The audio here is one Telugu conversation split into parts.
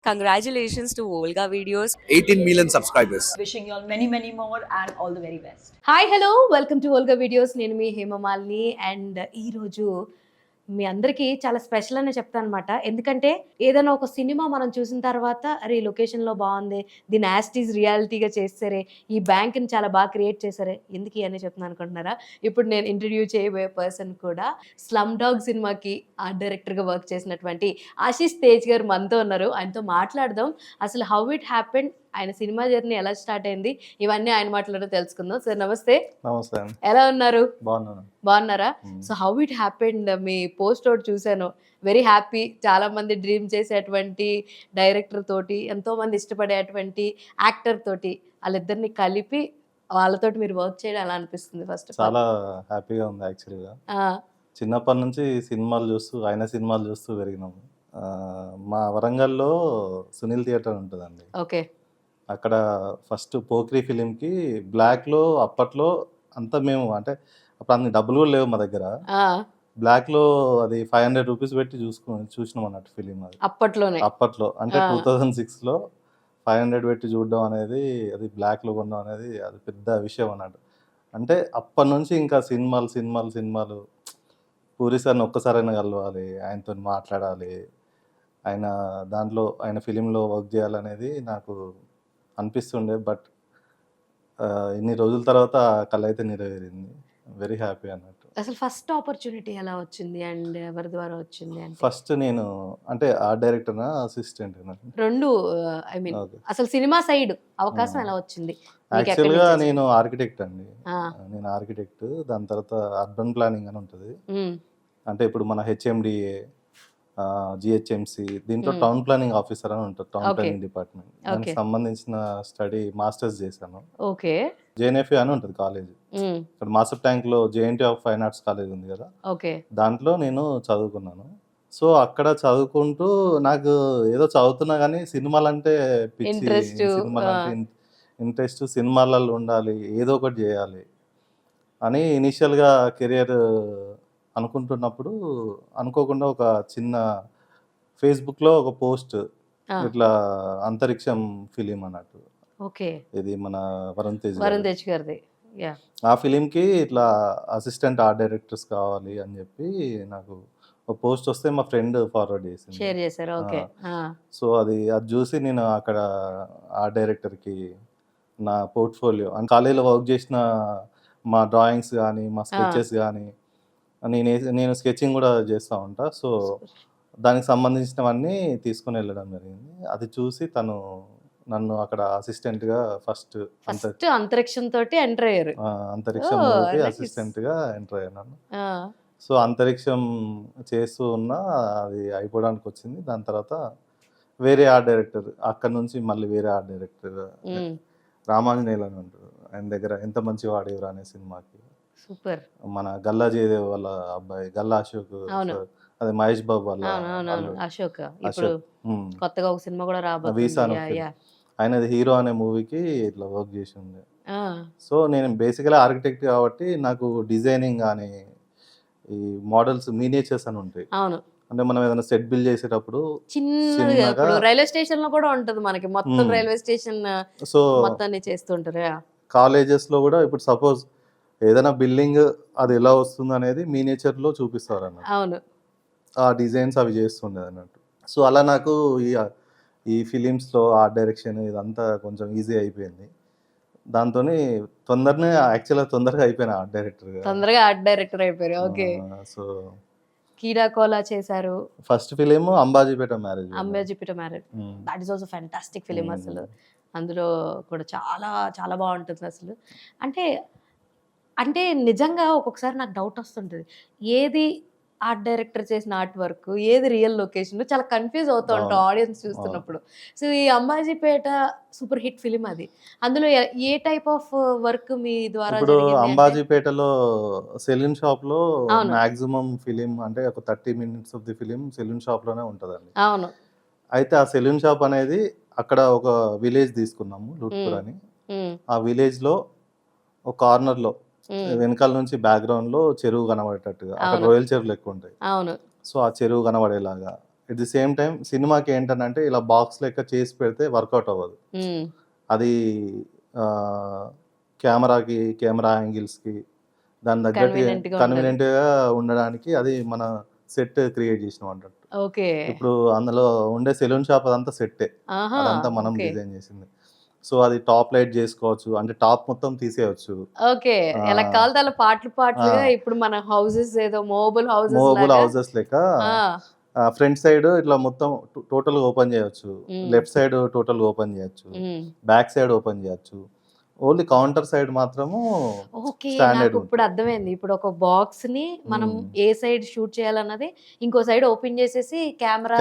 Congratulations to Volga Videos. 18 million subscribers. Wishing you all many, many more and all the very best. Hi hello welcome to Olga videos. నేను మీ హేమమాలిని. అండ్ ఈరోజు మీ అందరికీ చాలా స్పెషల్ అనే చెప్తాను అనమాట. ఎందుకంటే ఏదైనా ఒక సినిమా మనం చూసిన తర్వాత అరే ఈ లొకేషన్లో బాగుంది, దీన్ని యాస్టీజ్ రియాలిటీగా చేస్తారే, ఈ బ్యాంక్ని చాలా బాగా క్రియేట్ చేశారే, ఎందుకు ఇవన్నీ చెప్తున్నాను అనుకుంటున్నారా? ఇప్పుడు నేను ఇంట్రడ్యూ చేయబోయే పర్సన్ కూడా స్లమ్ డాగ్ సినిమాకి ఆర్ట్ డైరెక్టర్గా వర్క్ చేసినటువంటి ఆశీష్ తేజ్ గారు మనతో ఉన్నారు. ఆయనతో మాట్లాడదాం అసలు హౌ ఇట్ హ్యాపెండ్, ఆయన సినిమా జర్నీ ఎలా స్టార్ట్ అయింది, ఇవన్నీ ఆయన మాటలలో తెలుసుకుందాం. సార్ నమస్తే. నమస్తే, ఎలా ఉన్నారు? బాగున్నారా? So how it happened, me post ఒకటి చూశాను, వెరీ హ్యాపీ. చాలా మంది డ్రీమ్ చేసేటువంటి డైరెక్టర్ తోటి, ఎంతో మంది ఇష్టపడేటువంటి యాక్టర్ తోటి వాళ్ళిద్దరిని కలిపి వాళ్ళతోటి మీరు వర్క్ చేయడం ఎలా అనిపిస్తుంది? ఫస్ట్ చాలా హ్యాపీగా ఉంది యాక్చువల్గా. చిన్నప్పటి నుంచి ఆయన సినిమాలు చూస్తూ పెరిగినాము. మా వరంగల్లో సునీల్ థియేటర్ ఉంటుందండి. ఓకే. అక్కడ ఫస్ట్ పోక్రీ ఫిలింకి బ్లాక్లో అప్పట్లో అంతా మేము అంటే అప్పుడు అన్ని డబ్బులు కూడా లేవు మా దగ్గర. బ్లాక్లో అది 500 రూపీస్ పెట్టి చూసినాం అన్నట్టు ఫిలిం. అది అప్పట్లో అంటే 2006లో 500 పెట్టి చూడడం అనేది, అది బ్లాక్లో కొనడం అనేది అది పెద్ద విషయం అన్నట్టు. అంటే అప్పటి నుంచి ఇంకా సినిమాలు పూరి సార్ని ఒక్కసారైనా కలవాలి, ఆయనతో మాట్లాడాలి, ఆయన ఫిలింలో వర్క్ చేయాలనేది నాకు అనిపిస్తుండే. బట్ ఇన్ని రోజుల తర్వాత కళ అయితే నెరవేరింది. వెరీ హ్యాపీ అన్నట్టు. అసలు ఫస్ట్ ఆపర్చునిటీ ఎలా వచ్చింది అండ్ ఎవరి ద్వారా వచ్చింది? ఫస్ట్ నేను అంటే ఆర్ట్ డైరెక్టర్ అసిస్టెంట్ రెండు, ఐ మీన్ అసలు సినిమా సైడ్ అవకాశం ఎలా వచ్చింది? యాక్చువల్గా నేను ఆర్కిటెక్ట్ అండి. నేను ఆర్కిటెక్ట్, దాని తర్వాత అర్బన్ ప్లానింగ్ అని ఉంటుంది. అంటే ఇప్పుడు మన హెచ్ఎండిఏ, జిహెచ్ఎంసి, దీంట్లో టౌన్ ప్లానింగ్ ఆఫీసర్ అని ఉంటుంది, టౌన్ ప్లానింగ్ డిపార్ట్మెంట్. దానికి సంబంధించిన స్టడీ మాస్టర్స్ చేశాను. ఓకే. జేఎన్ఎఫ్ఏ అని ఉంటుంది కాలేజ్, ఇక్కడ మాసప్ ట్యాంక్ లో JNT of fine arts college ఉంది కదా, దాంట్లో నేను చదువుకున్నాను. సో అక్కడ చదువుకుంటూ నాకు ఏదో చదువుతున్నా కానీ సినిమాలంటే పిచ్చి, సినిమాలంటే ఇంట్రెస్ట్, సినిమాలలో ఉండాలి, ఏదో ఒకటి చేయాలి అని ఇనిషియల్గా కెరియర్ అనుకుంటున్నప్పుడు అనుకోకుండా ఒక చిన్న ఫేస్బుక్లో ఒక పోస్ట్, ఇట్లా అంతరిక్షం ఫిలిం అన్నట్టు, ఇది మన వరుణ్ తేజ్ గారిది. ఆ ఫిలింకి ఇట్లా అసిస్టెంట్ ఆర్ట్ డైరెక్టర్స్ కావాలి అని చెప్పి నాకు ఒక పోస్ట్ వస్తే మా ఫ్రెండ్ ఫార్వర్డ్ చేసింది. సో అది చూసి నేను అక్కడ ఆర్ట్ డైరెక్టర్కి నా పోర్ట్ఫోలియో అండ్ కాలేజీలో వర్క్ చేసిన మా డ్రాయింగ్స్ కానీ, మా స్కెచెస్ కానీ, నేను స్కెచింగ్ కూడా చేస్తూ ఉంటా. సో దానికి సంబంధించినవన్నీ తీసుకుని వెళ్ళడం జరిగింది. అది చూసి తను నన్ను అక్కడ అసిస్టెంట్గా ఫస్ట్ అంతరిక్షం తోటి ఎంటర్ అయ్యారు. అంతరిక్షం అసిస్టెంట్గా ఎంటర్ అయ్యాను. సో అంతరిక్షం చేస్తూ ఉన్నా అది అయిపోవడానికి వచ్చింది. దాని తర్వాత వేరే ఆర్ట్ డైరెక్టర్, అక్కడ నుంచి మళ్ళీ వేరే ఆర్ట్ డైరెక్టర్ రామాంజనేయులు అని ఉంటారు, ఆయన దగ్గర ఎంత మంచి వాడేవారు అనే సినిమాకి సూపర్, మన గల్లా జయదేవ్ వాళ్ళ అబ్బాయి గల్లా అశోక్, అదే మహేష్ బాబు వాళ్ళ అశోక్, కొత్తగా ఒక సినిమా కూడా రాబోతుంది, ఆయనది హీరో అనే మూవీకి ఇట్లా వర్క్ చేసి ఉండే. సో నేను బేసికలీ ఆర్కిటెక్ట్ కాబట్టి నాకు డిజైనింగ్ కానీ, ఈ మోడల్స్, మినియేచర్స్ అని ఉంటాయి. అంటే మనం ఏదైనా సెట్ బిల్డ్ చేసేటప్పుడు చిన్నగా రైల్వే స్టేషన్ లో కూడా ఉంటది మనకి, మొత్తం రైల్వే స్టేషన్ సో మొత్తాన్ని చేస్తుంటారు. కాలేజెస్ లో కూడా ఇప్పుడు సపోజ్ ఏదైనా బిల్డింగ్ అది ఎలా వస్తుంది అనేది మినియేచర్ లో చూపిస్తారు అన్నట్టు, ఆ డిజైన్స్ అవి చేస్తుండేది అన్నట్టు. సో అలా నాకు ఈ ఫిలిమ్స్లో ఆర్ట్ డైరెక్షన్ ఇదంతా కొంచెం ఈజీ అయిపోయింది. దాంతో తొందరగా అయిపోయినా ఆర్ట్ డైరెక్టర్ అయిపోయారు. ఓకే. సో కీడాకోలా చేశారు. First film Ambajipeta marriage. That is also fantastic film. అసలు అందులో కూడా చాలా చాలా బాగుంటుంది అసలు. అంటే నిజంగా ఒక్కొక్కసారి నాకు డౌట్ వస్తుంటుంది, ఏది ఆర్ట్ డైరెక్టర్ చేసిన ఆర్ట్ వర్క్, ఏది రియల్ లొకేషన్, చాలా కన్ఫ్యూజ్ అవుతూ ఉంటాం ఆడియన్స్ చూస్తున్నప్పుడు. సో ఈ అంబాజీపేట సూపర్ హిట్ ఫిలిం, అది అందులో ఏ టైప్ ఆఫ్ వర్క్ మీ ద్వారా? ఇప్పుడు అంబాజీపేటలో సెలూన్ షాప్ లో మాక్సిమం ఫిలిం అంటే ఒక 30 minutes of the film salon shop లోనే ఉంటదండి. అవును. అయితే ఆ సెలూన్ షాప్ అనేది అక్కడ ఒక విలేజ్ తీసుకున్నాము, లూట్పూర్ అని. ఆ విలేజ్ లో ఒక కార్నర్ లో వెనకాల నుంచి బ్యాక్గ్రౌండ్ లో చెరువు కనబడేటట్టుగా, అక్కడ రొయ్యల చెరువులు ఎక్కువ ఉంటాయి. సో ఆ చెరువు కనబడేలాగా ఎట్ ది సేమ్ టైం సినిమాకి ఏంటంటే ఇలా బాక్స్ లెక్క చేసి పెడితే వర్కౌట్ అవ్వదు. అది కెమెరా యాంగిల్స్కి దాని తగ్గట్టు కన్వీనియంట్గా ఉండడానికి అది మన సెట్ క్రియేట్ చేసినాం అన్నట్టు. ఇప్పుడు అందులో ఉండే సెలూన్ షాప్ అదంతా సెట్టే, అదంతా మనం డిజైన్ చేసింది. సో అది టాప్ లైట్ చేసుకోవచ్చు, అంటే టాప్ మొత్తం తీసేయచ్చు. ఎలా కావాలి అలా పాటలుగా ఇప్పుడు మన హౌసెస్ ఏదో మోబుల్ హౌసెస్ లెక్క ఫ్రంట్ సైడ్ ఇట్లా మొత్తం టోటల్ ఓపెన్ చేయొచ్చు, లెఫ్ట్ సైడ్ టోటల్ ఓపెన్ చేయొచ్చు, బ్యాక్ సైడ్ ఓపెన్ చేయొచ్చు. ఓన్లీ కౌంటర్ సైడ్ మాత్రము నాకు ఇప్పుడు అర్థమైంది. ఇప్పుడు ఒక బాక్స్ ని మనం ఏ సైడ్ షూట్ చేయాలన్నది ఇంకో సైడ్ ఓపెన్ చేసేసి కెమెరా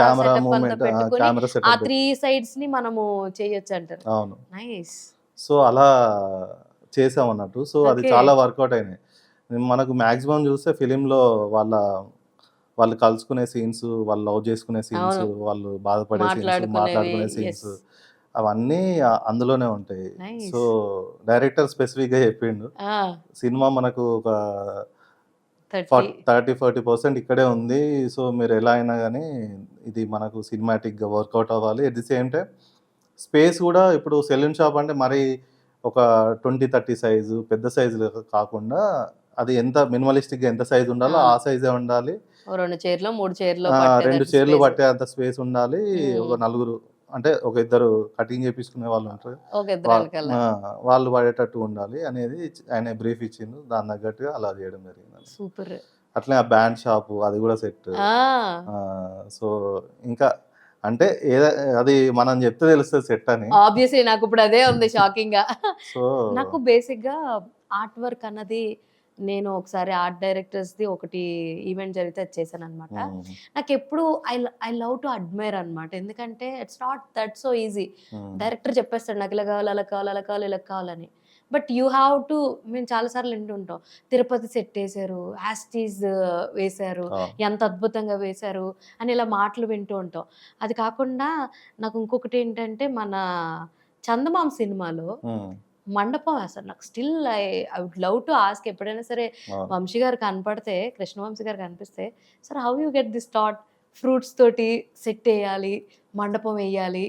పెట్టుకొని ఆ 3 సైడ్స్ ని మనము చేయొచ్చు అంటారు. అవును, నైస్. సో అలా చేసాం అన్నట్టు. సో అది చాలా వర్కౌట్ అయినాయి. మనకు మాక్సిమం చూస్తే ఫిలింలో వాళ్ళు కలుసుకునే సీన్స్, వాళ్ళు లవ్ చేసుకునే సీన్స్, వాళ్ళు బాధపడే సీన్స్, మాట్లాడుకునే సీన్స్, అవన్నీ అందులోనే ఉంటాయి. సో డైరెక్టర్ స్పెసిఫిక్ గా చెప్పిండు, సినిమా మనకు ఒక 30-40% ఇక్కడే ఉంది. సో మీరు ఎలా అయినా కానీ ఇది మనకు సినిమాటిక్ గా వర్కౌట్ అవ్వాలి. At the same time space కూడా, ఇప్పుడు సెలూన్ షాప్ అంటే మరి ఒక 20-30 సైజు పెద్ద సైజు కాకుండా అది ఎంత మినిమలిస్టిక్ గా ఎంత సైజు ఉండాలో ఆ సైజే ఉండాలి. 2 చైర్లు పట్టే అంత స్పేస్ ఉండాలి. ఒక నలుగురు అంటే ఒక ఇద్దరు కటింగ్ చేపించుకునే వాళ్ళు ఉంటారు, వాళ్ళు పడేటట్టు ఉండాలి అనేది ఆయన బ్రీఫ్ ఇచ్చిండు. దాని తగ్గట్టుగా అలా చేయడం జరిగింది. సూపర్. అట్లే ఆ బ్యాండ్ షాప్ అది కూడా సెట్. సో ఇంకా అంటే అది మనం చెప్తే తెలుస్తుంది సెట్ అని. ఆబ్వియస్లీ నాకు ఇప్పుడు అదే ఉంది షాకింగ్ గా. సో నాకు బేసిక్ గా ఆర్ట్ వర్క్ అన్నది, నేను ఒకసారి ఆర్ట్ డైరెక్టర్స్ది ఒకటి ఈవెంట్ జరిగితే అది చేశాను అనమాట. నాకు ఎప్పుడు ఐ లవ్ టు అడ్మైర్ అనమాట. ఎందుకంటే it's not that so easy. Director చెప్పేస్తాడు నాకు ఇలా కావాలి, అలా కావాలి, అలా కావాలి, ఇలా కావాలని. బట్ యూ హ్యావ్ టు, మేము చాలాసార్లు వింటుంటాం తిరుపతి సెట్ వేశారు, యాస్టీస్ వేశారు, ఎంత అద్భుతంగా వేశారు అని ఇలా మాటలు వింటూ ఉంటాం. అది కాకుండా నాకు ఇంకొకటి ఏంటంటే, మన చందమామ సినిమాలో మండపం వేస్తారు. నాకు still I would love to ask, ఎప్పుడైనా సరే వంశీ గారు కనపడితే, కృష్ణవంశీ గారు కనిపిస్తే, sir how you get this thought, fruits తోటి సెట్ వేయాలి, మండపం వేయాలి,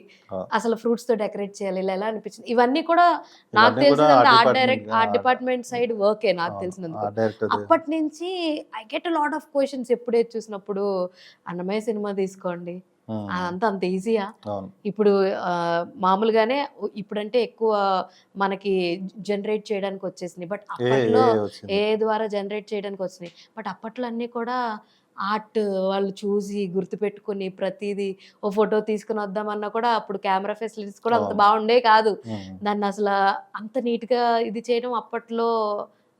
అసలు ఫ్రూట్స్ తో డెకరేట్ చేయాలి, ఇలా ఎలా అనిపించింది? ఇవన్నీ కూడా నాకు తెలిసినంత ఆర్ట్ డిపార్ట్మెంట్ సైడ్ వర్కే నాకు తెలిసినంత. అప్పటి నుంచి I get a lot of questions ఎప్పుడైతే చూసినప్పుడు. అన్నమయ్య సినిమా తీసుకోండి, అదంతా అంత ఈజీయా? ఇప్పుడు మామూలుగానే ఇప్పుడంటే ఎక్కువ మనకి జనరేట్ చేయడానికి వచ్చేసినాయి, బట్ అప్పట్లో ఏ ద్వారా జనరేట్ చేయడానికి వచ్చినాయి. బట్ అప్పట్లో అన్నీ కూడా ఆర్ట్ వాళ్ళు చూసి గుర్తుపెట్టుకుని ప్రతిదీ ఓ ఫోటో తీసుకుని వద్దామన్నా కూడా అప్పుడు కెమెరా ఫెసిలిటీస్ కూడా అంత బాగుండే కాదు. దాన్ని అసలు అంత నీట్గా ఇది చేయడం అప్పట్లో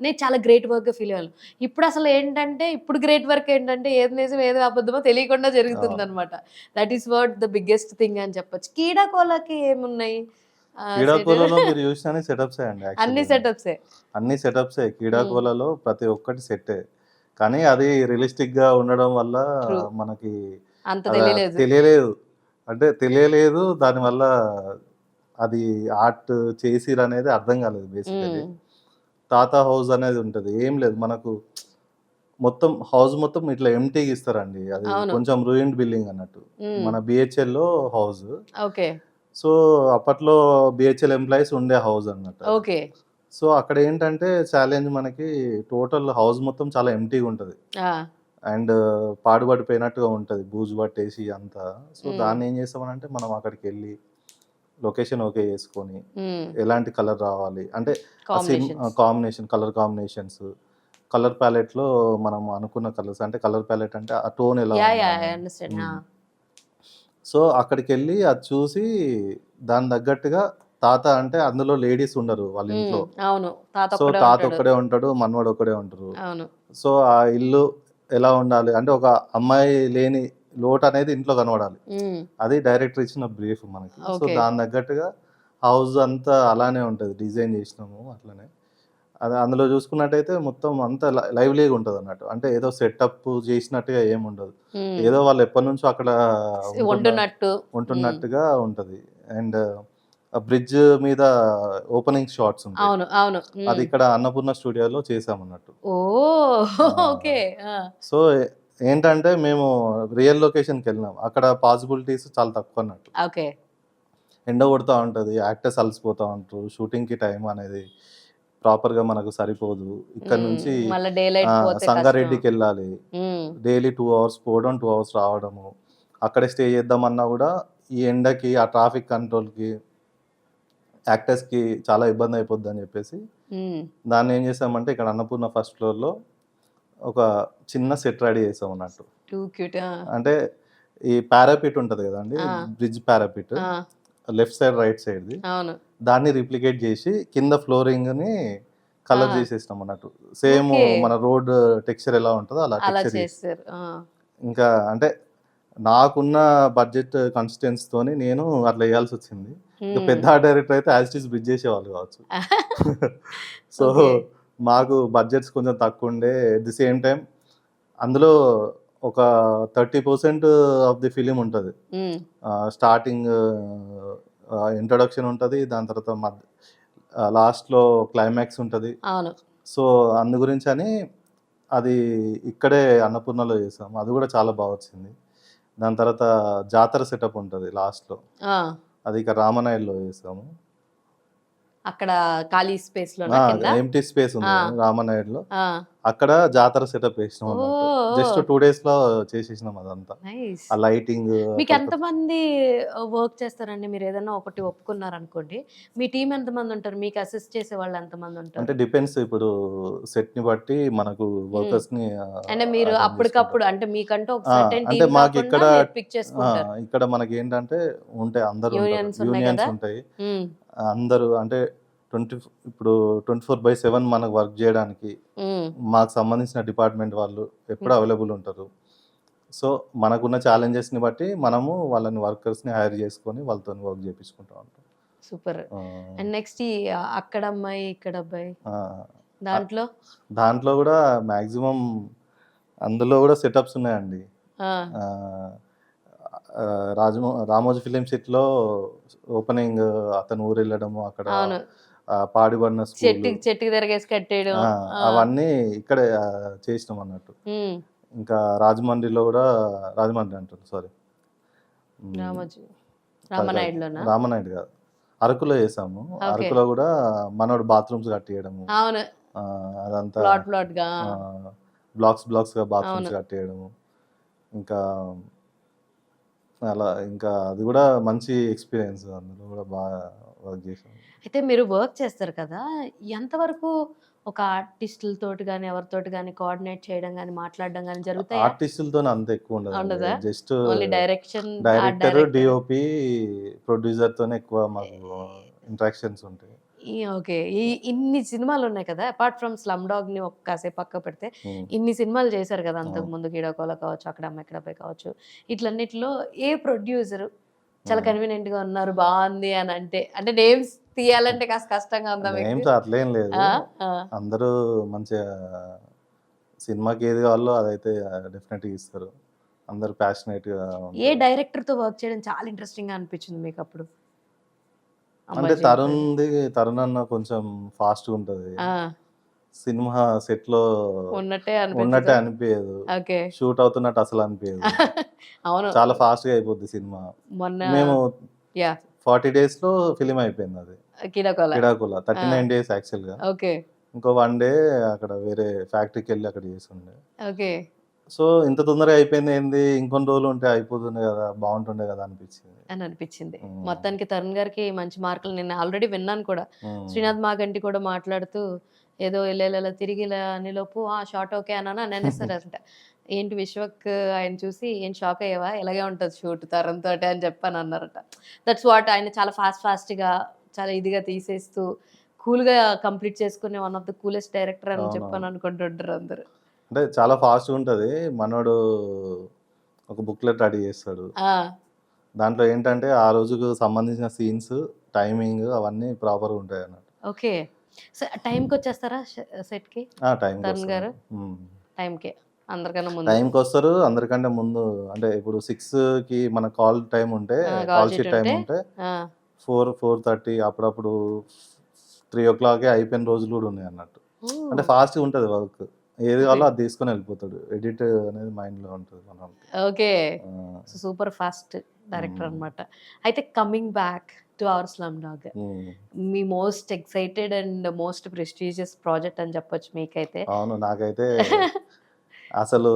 నేను చాలా గ్రేట్ వర్క్గా ఫీల్ అయ్యాను. ఇప్పుడు అసలు ఏంటంటే, ఇప్పుడు గ్రేట్ వర్క్ ఏంటంటే ఏది నిజం ఏది అబద్ధమో తెలియకుండా జరుగుతుంది అనమాట. That is what the biggest thing అని చెప్పొచ్చు. కీడాకోలకి ఏమున్నాయి? మీరు చూసిన సెటప్సే అండి. అన్ని సెటప్సే కీడాకోలలో ప్రతి ఒక్కటి సెట్టే. కానీ అది రియలిస్టిక్ గా ఉండడం వల్ల మనకి అంత తెలియలేదు. దానివల్ల అది ఆర్ట్ చేసిరు అనేది అర్థం కాలేదు. బేసికలీ తాత హౌస్ అనేది ఉంటది, ఏం లేదు మనకు, మొత్తం హౌస్ మొత్తం ఇట్లా ఎంటీగా ఇస్తారండి. అది కొంచెం రూయిన్డ్ బిల్డింగ్ అన్నట్టు, మన బిహెచ్ఎల్ లో హౌస్. సో అప్పట్లో బిహెచ్ఎల్ ఎంప్లాయీస్ ఉండే హౌస్ అన్నట్టు. సో అక్కడ ఏంటంటే ఛాలెంజ్ మనకి, టోటల్ హౌస్ మొత్తం చాలా ఎంటీగా ఉంటది అండ్ పాడుపడిపోయినట్టుగా ఉంటది, బూజు పట్టేసి అంతా. సో దాన్ని ఏం చేస్తామనంటే, మనం అక్కడికి వెళ్ళి లొకేషన్ ఓకే చేసుకొని ఎలాంటి కలర్ రావాలి అంటే కలర్ కాంబినేషన్స్, కలర్ ప్యాలెట్ లో మనం అనుకున్న కలర్స్, అంటే కలర్ ప్యాలెట్ అంటే ఆ టోన్ ఎలా, సో అక్కడికి వెళ్ళి అది చూసి దాని తగ్గట్టుగా, తాత అంటే అందులో లేడీస్ ఉండరు వాళ్ళ ఇంట్లో. సో తాత ఒక్కడే ఉంటాడు, మనవాడు ఒక్కడే ఉంటారు. సో ఆ ఇల్లు ఎలా ఉండాలి అంటే, ఒక అమ్మాయి లేని లోటు అనేది ఇంట్లో కనబడాలి. అది డైరెక్టర్ ఇచ్చిన బ్రీఫ్ మనకి. సో దాని తగ్గట్టుగా హౌస్ అంతా అలానే ఉంటుంది, డిజైన్ చేసినాము అట్లనే. అది అందులో చూసుకున్నట్టయితే మొత్తం అంతా లైవ్లీగా ఉంటుంది అన్నట్టు. అంటే ఏదో సెటప్ చేసినట్టుగా ఏమి ఉండదు, ఏదో వాళ్ళు ఎప్పటి నుంచో అక్కడ ఉంటున్నట్టుగా ఉంటది. అండ్ బ్రిడ్జ్ మీద ఓపెనింగ్ షాట్స్ ఉంటాయి, అది ఇక్కడ అన్నపూర్ణ స్టూడియోలో చేసామన్నట్టు. సో ఏంటంటే మేము రియల్ లొకేషన్కి వెళ్ళినాం, అక్కడ పాసిబిలిటీస్ చాలా తక్కువ అన్నట్టు. ఓకే. ఎండ కొడతా ఉంటుంది, యాక్టర్స్ అలసిపోతూ ఉంటారు, షూటింగ్కి టైం అనేది ప్రాపర్గా మనకు సరిపోదు. ఇక్కడ నుంచి మళ్ళీ డే లైట్ పోతే సంగారెడ్డికి వెళ్ళాలి, డైలీ 2 hours పోవడం 2 hours రావడము, అక్కడే స్టే చేద్దామన్నా కూడా ఈ ఎండకి ఆ ట్రాఫిక్ కంట్రోల్కి యాక్టర్స్కి చాలా ఇబ్బంది అయిపోద్ది అని చెప్పేసి దాన్ని ఏం చేసామంటే ఇక్కడ అన్నపూర్ణ ఫస్ట్ ఫ్లోర్లో ఒక చిన్న సెట్ రెడీ చేసాం అన్నట్టు. అంటే ఈ పారాపిట్ ఉంటుంది కదండి, bridge parapet left side right సైడ్ది, దాన్ని రిప్లికేట్ చేసి కింద ఫ్లోరింగ్ని కలర్ చేసేసినాం అన్నట్టు. సేమ్ మన రోడ్ టెక్స్చర్ ఎలా ఉంటుందో అలా టెక్స్చర్. ఇంకా అంటే నాకున్న బడ్జెట్ కన్సిస్టెన్స్ తోని నేను అట్లా వేయాల్సి వచ్చింది. ఇంకా పెద్ద డైరెక్టర్ అయితే యాజ్ ఇట్ ఈస్ బ్రిడ్జ్ చేసేవాళ్ళు కావచ్చు. సో మాకు బడ్జెట్స్ కొంచెం తక్కువ ఉండే. ఎట్ ది సేమ్ టైం అందులో ఒక 30% ఆఫ్ ది ఫిలిం ఉంటుంది. స్టార్టింగ్ ఇంట్రొడక్షన్ ఉంటుంది, దాని తర్వాత లాస్ట్లో క్లైమాక్స్ ఉంటుంది. సో అందు గురించి అని అది ఇక్కడే అన్నపూర్ణలో చేసాము, అది కూడా చాలా బాగా వచ్చింది. దాని తర్వాత జాతర సెటప్ ఉంటుంది లాస్ట్లో, అది ఇక రామనాయుడులో చేసాము. అక్కడ ఖాళీ స్పేస్ లో ఎంటీ స్పేస్ ఉంది రామనాయుడులో, అక్కడ జాతర సెటప్ వేసినాం. జస్ట్ 2 days లో చేసేసినాం అదంతా. ఆ లైటింగ్. మీకు ఎంతమంది వర్క్ చేస్తారండి? మీరు ఏదైనా ఒకటి ఒప్పుకున్నారు అనుకోండి, మీ టీం ఎంతమంది ఉంటారు? మీకు అసిస్ట్ చేసే వాళ్ళు ఎంతమంది ఉంటారు? అంటే డిపెండ్స్, ఇప్పుడు సెట్ ని బట్టి మనకు వర్కర్స్ ని. అంటే మీరు అప్పటికప్పుడు అంటే మీకంటూ ఒక సర్టెన్ టీం అంటే మాకు ఇక్కడ పిక్ చేసుకుంటారు. ఇక్కడ మనకి ఏంటంటే ఉంటాయి, అందరూ యూనియన్స్ ఉంటాయి అందరూ. అంటే ఇప్పుడు 24/7 మనకు వర్క్ చేయడానికి మాకు సంబంధించిన డిపార్ట్మెంట్ వాళ్ళు ఎప్పుడు అవైలబుల్ ఉంటారు. సో మనకున్న ఛాలెంజెస్ని బట్టి మనము వాళ్ళని వర్కర్స్ని హైర్ చేసుకొని వాళ్ళతో వర్క్ చేయించుకుంటూ ఉంటాం. సూపర్. అండ్ నెక్స్ట్ అక్కడ అమ్మాయి ఇక్కడ అబ్బాయి, దాంట్లో కూడా మ్యాక్సిమం అందులో కూడా సెటప్స్ ఉన్నాయండి. రామోజీ ఫిలిం సిటీలో ఓపెనింగ్ అతను ఊరు వెళ్ళడము, అక్కడ పాడిబడిన చెట్టుకి తిరగేసి కట్టేయడం, అవన్నీ ఇక్కడే చేసినాం అన్నట్టు. ఇంకా రాజమండ్రిలో కూడా, రాజమండ్రి అంటారు సారీ, రామనాయుడు కాదు, అరకులో చేసాము. అరకులో కూడా మనోడు బాత్రూమ్స్ కట్టేయడము, అదంతా బ్లాక్స్ గా బాత్రూమ్స్ కట్టేయడము. ఇంకా అలా ఇంకా అది కూడా మంచి ఎక్స్పీరియన్స్, అందులో కూడా బాగా వర్క్ చేసాము. అయితే మీరు వర్క్ చేస్తారు కదా, ఎంతవరకు ఒక ఆర్టిస్టులతోటి కానీ ఎవరితోటి కానీ కోఆర్డినేట్ చేయడం కానీ మాట్లాడడం కానీ జరుగుతాయి? ఆర్టిస్టులతో అంత ఎక్కువ ఉండదు, జస్ట్ డైరెక్టర్, డిఓపి, ప్రొడ్యూసర్ తోనే ఎక్కువ మాకు ఇంటరాక్షన్స్ ఉంటాయి. ఓకే. ఇన్ని సినిమాలు ఉన్నాయి కదా, అపార్ట్ ఫ్రమ్ స్లమ్ డాగ్ ని ఒక్కసేపు పక్క పెడితే ఇన్ని సినిమాలు చేశారు కదా అంతకు ముందు, గీడకోల కావచ్చు, అక్కడ అమ్మ ఇక్కడ అబ్బాయి కావచ్చు, ఇట్లన్నిటిలో ఏ ప్రొడ్యూసర్ చాలా కన్వీనియంట్ గా ఉన్నారు, బాగుంది అని అంటే నేమ్స్ తీయాలంటే కాస్త కష్టంగా ఉందా? నేమ్స్ అట్లేం లేదు, అందరూ మంచిగా సినిమాకి ఏది కావాలో అదైతే డెఫినెట్ గా ఇస్తారు, అందరు ప్యాషనేట్ గా. ఏ డైరెక్టర్ తో వర్క్ చేయడం చాలా ఇంట్రెస్టింగ్ గా అనిపించింది మీకు అప్పుడు? అంటే తరుణ్ అన్న కొంచెం ఫాస్ట్ గా ఉంటది, సినిమా సెట్ లో ఉన్నట్టే అనిపించదు, షూట్ అవుతున్నట్టు అసలు అనిపించదు. చాలా ఫాస్ట్ గా అయిపోద్ది సినిమా. మేము 40 days లో ఫిలిం అయిపోయింది, అది కిడాకోల 39 days యాక్చువల్ గా. ఇంకో 1 day అక్కడ వేరే ఫ్యాక్టరీకి వెళ్ళి అక్కడ చేసి ఉండే. సో ఇంత తొందరగా అయిపోయింది ఏంది, ఇంకొన్ని రోజులు ఉంటే అయిపోతుండే కదా, బాగుంటుండే కదా అనిపించింది. మొత్తానికి తరుణ్ గారికి మంచి మార్కులు నేను ఆల్రెడీ విన్నాను కూడా. శ్రీనాథ్ మాగంటి కూడా మాట్లాడుతూ ఏదో ఇలా తిరిగి అనేలోపు షార్ట్ ఓకే అన్నా అనేస్తారంట. ఏంటి విశ్వక్ ఆయన చూసి ఏం షాక్ అయ్యావా, ఇలాగే ఉంటుంది షూట్ తరుణ్ తోటి అని చెప్పని అన్నారట. దట్స్ వాట్, ఆయన చాలా ఫాస్ట్గా చాలా ఇదిగా తీసేస్తూ కూల్గా కంప్లీట్ చేసుకునే one of the coolest director అని చెప్పని అనుకుంటుంటారు అందరు. అంటే చాలా ఫాస్ట్గా ఉంటుంది. మనోడు ఒక బుక్లెట్ రెడీ చేస్తాడు, దాంట్లో ఏంటంటే ఆ రోజుకు సంబంధించిన సీన్స్, టైమింగ్ అవన్నీ ప్రాపర్గా ఉంటాయి అన్నట్టు. ఓకే. సో టైంకి వచ్చేస్తారా సెట్కి తరుణ్ గారు? టైంకి అందరికన్నా ముందు టైంకి వస్తారు, అందరికంటే ముందు. అంటే ఇప్పుడు 6కి మన కాల్ టైం ఉంటే, కాల్ షీట్ టైం ఉంటే 4-4:30, అప్పుడప్పుడు 3 o'clock అయిపోయిన రోజులు కూడా ఉన్నాయి అన్నట్టు. అంటే ఫాస్ట్గా ఉంటుంది వర్క్. ఏది కావాలో అది తీసుకొని వెళ్ళిపోతాడు. ఎడిట్ అనేది మైండ్లో ఉంటుంది మనకి. ఓకే. ఆ, సూపర్ ఫాస్ట్ డైరెక్టర్ మ్మ్. అన్నమాట. అయితే coming back to our slum dog, hmm. మీ most excited and most prestigious project అని చెప్పొచ్చు మీకైతే. అవును, నాకైతే అసలు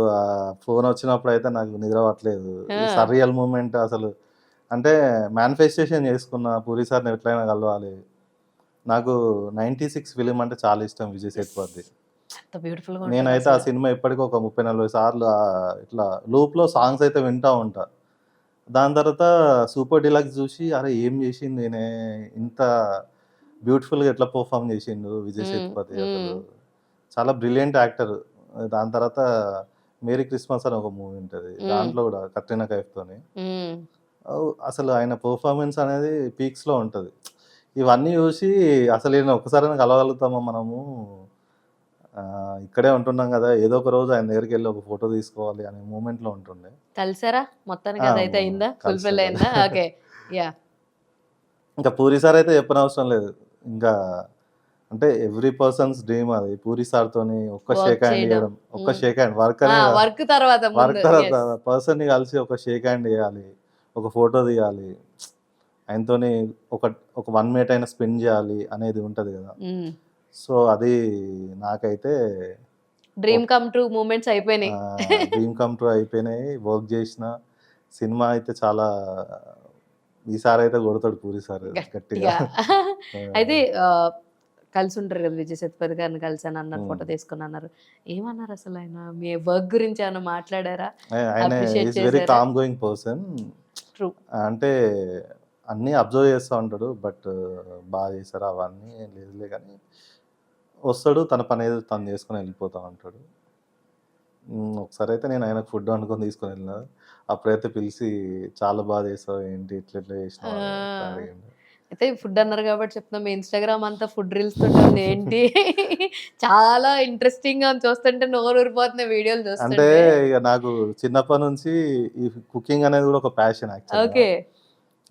ఫోన్ వచ్చినప్పుడు అయితే నాకు నిద్ర పట్టలేదు. ఆ. సర్రియల్ మూమెంట్ అసలు. అంటే మేనిఫెస్టేషన్ చేసుకున్న పూరి సార్ని ఎట్లయినా కలవాలి. నాకు 96 ఫిలిం అంటే చాలా ఇష్టం, విజయ్ సేతుపతి. ఎంత బ్యూటిఫుల్ గా నేనైతే ఆ సినిమా ఇప్పటికీ ఒక 30-40 సార్లు ఇట్లా లూప్లో సాంగ్స్ అయితే వింటా ఉంటా. దాని తర్వాత సూపర్ డిలక్స్ చూసి అరే ఏం చేసిండు నేనే, ఇంత బ్యూటిఫుల్గా ఎట్లా పర్ఫామ్ చేసిండు విజయ్ సేతుపతి, అసలు చాలా బ్రిలియంట్ యాక్టర్. దాని తర్వాత మేరీ క్రిస్మస్ అని ఒక మూవీ ఉంటుంది, దాంట్లో కూడా కట్రినా కైఫ్తోని అసలు ఆయన పర్ఫార్మెన్స్ అనేది పీక్స్లో ఉంటుంది. ఇవన్నీ చూసి అసలు ఈయన ఒక్కసారైనా కలవగలుగుతామా మనము, ఇక్కడే ఉంటున్నాం కదా, ఏదో ఒక రోజు ఆయన దగ్గరికి వెళ్ళి ఒక ఫోటో తీసుకోవాలి అనే మూమెంట్లో ఉంటుండే. కలిసారా మొత్తానికి? ఆ, అదైతే అయిందా? ఫుల్ఫిల్ కలిసారు. అయిందా? ఓకే. యా. ఇంకా పూరి సార్ అయితే చెప్పనవసరం లేదు. ఇంకా అంటే ఎవ్రీ పర్సన్స్ డ్రీమ్ అది, పూరి సార్ తోని ఒక్క Work షేక్ హ్యాండ్ చేయడం. ఇవ్వడం, ఒక్క షేక్ హ్యాండ్ వర్క్ అనే వర్క్ తర్వాత వర్క్ ముందు. తర్వాత Yes. పర్సన్ ని కలిసి ఒక షేక్ హ్యాండ్ ఇవ్వాలి, ఒక ఫోటో తీయాలి, ఆయనతోని ఒక ఒక 1 మినిట్ అయినా స్పెండ్ చేయాలి అనేది ఉంటది కదా. సో అది నాకైతే డ్రీమ్ కమ్ ట్రూ మూమెంట్స్ అయిపోయినాయి. డ్రీమ్ కమ్ ట్రూ అయిపోయినాయి. వర్క్ చేసిన సినిమా అయితే చాలా, ఈసారి అయితే కొడతాడు పూరి సార్ గట్టిగా. గట్టిగా. అయితే కలిసి ఉంటారు కదా, విజయ్ సేతుపతి గారిని కలిసాను అన్నారు, ఫోటో తీసుకుని అన్నారు. ఏమన్నారు అసలు ఆయన? మీ వర్క్ గురించి ఏమైనా మాట్లాడారా? ఆయన Appreciate ఈజ్ వెరీ చేశారా? Calm going person. ట్రూ. అంటే అన్నీ అబ్జర్వ్ చేస్తూ ఉంటాడు, బట్ బాగా చేశారు అవన్నీ ఏం లేదులే, కానీ వస్తాడు తన పని ఏదో తను చేసుకొని వెళ్ళిపోతూ ఉంటాడు. ఒకసారి అయితే నేను ఆయనకు ఫుడ్ వండుకొని తీసుకొని వెళ్ళిన, అప్పుడైతే పిలిచి చాలా బాగా చేసావు, ఏంటి ఇట్లా ఇట్లా చేసినావు అని ఇట్లా అడిగిండు. అయితే ఫుడ్ అన్నారు కాబట్టి చెప్తున్నా, మీ ఇన్స్టాగ్రామ్ అంతా ఫుడ్ రీల్స్ ఉంటుంది ఏంటి? చాలా ఇంట్రెస్టింగ్ గా చూస్తుంటే నోరు ఊరిపోతున్నాయి వీడియోలు అంటే చూస్తుంటే. ఇక నాకు చిన్నప్పటి నుంచి ఈ కుకింగ్ అనేది కూడా ఒక ప్యాషన్ యాక్చువల్గా. ఓకే.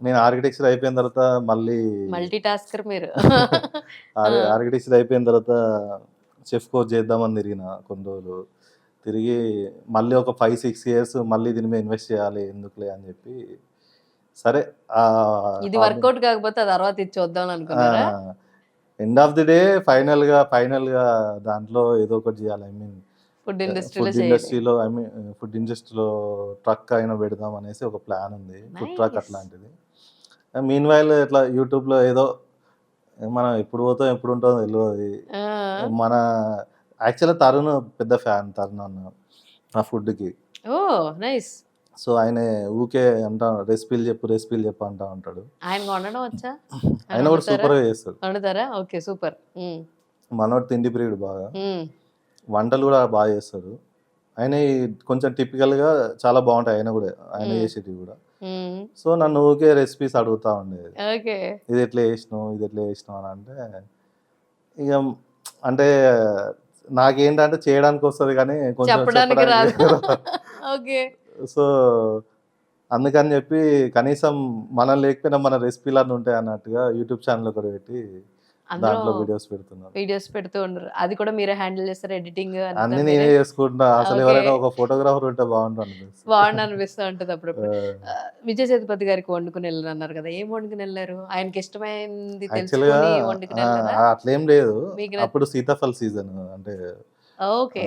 నేను ఆర్కిటెక్చర్ అయిపోయిన తర్వాత మళ్ళీ మల్టీ టాస్కర్ మీరు. ఆర్కిటెక్చర్ అయిపోయిన తర్వాత చెఫ్ కోర్స్ చేద్దామని తిరిగిన కొన్ని రోజులు. తిరిగి మళ్ళీ ఒక 5-6 ఇయర్స్ మళ్ళీ దీని మీద ఇన్వెస్ట్ చేయాలి ఎందుకులే అని చెప్పి, సరే ఇది వర్కౌట్ కాకపోతే ఆ తర్వాత ఇది చూద్దాం అనుకున్నారా? ఎండ్ ఆఫ్ ది డే ఫైనల్గా దాంట్లో ఏదో ఒకటి చేయాలి. ఐ మీన్ ఫుడ్ ఫుడ్ ఇండస్ట్రీలో ట్రక్ అయినా పెడదాం అనేసి ఒక ప్లాన్ ఉంది, ఫుడ్ ట్రక్ Nice. అట్లాంటిది. మీన్ వైల్ ఇట్లా యూట్యూబ్లో ఏదో మనం ఎప్పుడు పోతాం ఎప్పుడు ఉంటుందో తెలియదు. మన యాక్చువల్గా తరుణ్ పెద్ద ఫ్యాన్, తరుణ్ అన్న ఆ ఫుడ్కి. ఓ నైస్. సో ఆయన ఊకే అంటా రెసిపీలు చెప్పు అంటా ఉంటాడు. ఆయన వండడం వచ్చా? ఆయన కూడా సూపర్గా చేస్తాడు. వండుతారా? Okay, super. మనోడు తిండి ప్రియుడు, బాగా వంటలు కూడా బాగా చేస్తాడు. ఆయన కొంచెం టిపికల్గా చాలా బాగుంటాయి ఆయన కూడా, ఆయన చేసేటివి కూడా. సో నన్ను ఊకే రెసిపీస్ అడుగుతూ ఉండేది, ఓకే. ఇది ఎట్లా చేసినావు అని అంటే, ఇక అంటే నాకేంటంటే చేయడానికి వస్తుంది కానీ కొంచెం చెప్పడానికి రాదు. ఓకే. సో అందుకని చెప్పి కనీసం మనం లేకపోయినా మన రెసిపీలన్నీ ఉంటాయి అన్నట్టుగా యూట్యూబ్ ఛానల్ ఒకటి పెట్టి దాంట్లో వీడియోస్ పెడుతున్నాను. వీడియోస్ పెడుతూ ఉండరు, అది కూడా మీరే హ్యాండిల్ చేస్తారు? ఎడిటింగ్ అన్ని నేనే చేసుకుంటా. అసలు ఎవరైనా ఒక ఫోటోగ్రాఫర్ ఉంటే బాగుంటుంది అనిపిస్తూ ఉంటుంది అప్పుడప్పుడు. విజయ్ సేతుపతి గారికి వండుకుని వెళ్ళారు అన్నారు కదా, ఏం వండుకుని వెళ్ళారు? ఆయనకి ఇష్టమైంది యాక్చువల్గా తెలుసుకుని వండుకుని వెళ్ళారా? అట్లేం లేదు, మీకు అప్పుడు సీతాఫల్ సీజన్. అంటే ఓకే.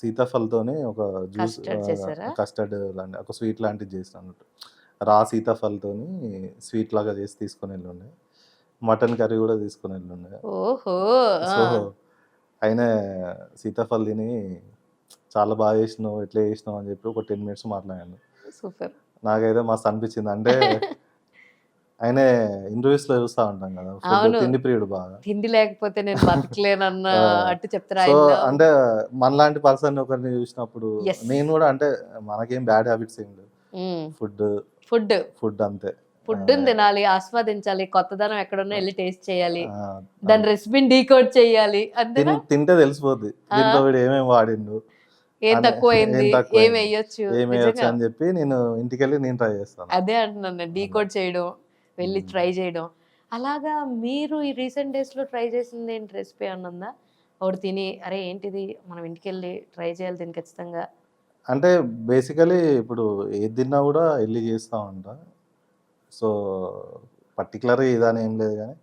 సీతాఫల్తోని ఒక జ్యూస్, Custard చేశారా? కస్టర్డ్ లాంటి ఒక స్వీట్ లాంటిది చేసిన అన్నట్టు. రా సీతాఫల్తోని స్వీట్ లాగా చేసి తీసుకొని వెళ్ళుండే. మటన్ కర్రీ కూడా తీసుకొని వెళ్ళుండే. ఓహో. సో ఆయన సీతాఫల్ తిని చాలా బాగా చేసినావు, ఎట్లా చేసినావు అని చెప్పి ఒక 10 మినిట్స్ మాట్లాడాను. సూపర్. నాకైతే మస్తు అనిపించింది. అంటే ఆయన ఇంటర్వ్యూస్ లో చూస్తా ఉంటాం కదా, అవును. తిండి ప్రియుడు బాగా. తిండి లేకపోతే నేను బతకలేనన్న అట్టు చెప్తారా? సో అంటే మనలాంటి పర్సన్ ఒకరిని చూసినప్పుడు Yes. నేను కూడా, అంటే మనకేం బ్యాడ్ హ్యాబిట్స్ ఏం లేవు, ఫుడ్ ఫుడ్ ఫుడ్ అంతే. ఫుడ్ తినాలి, ఆస్వాదించాలి, కొత్తదనం ఎక్కడున్నా వెళ్ళి టేస్ట్ చేయాలి, ఆ, దాని రెసిపీని డీకోడ్ చేయాలి, అంతేనా? తింటే తెలిసిపోద్ది దీంట్లో వీడు ఏమేమి వాడిండు, ఏం తక్కువైంది, ఏం తక్కువైంది, ఏం వేయొచ్చు. ఏమి వేయచ్చు అని చెప్పి నేను ఇంటికి వెళ్ళి నేను ట్రై చేస్తాను. అదే అంటున్నాను, డీకోడ్ చేయడం, వెళ్ళి ట్రై చేయడం. అలాగా మీరు ఈ రీసెంట్ డేస్ లో ట్రై చేసింది ఏంటి రెసిపీ అన్నుందా? ఒకటి తిని అరే ఏంటిది మనం ఇంటికి వెళ్ళి ట్రై చేయాలి దీన్ని ఖచ్చితంగా? అంటే బేసికలీ ఇప్పుడు ఏది తిన్నా కూడా ఎళ్లి చేస్తా ఉంటా. సో, పర్టిక్యులర్‌గా ఇదని ఏం లేదు గానీ,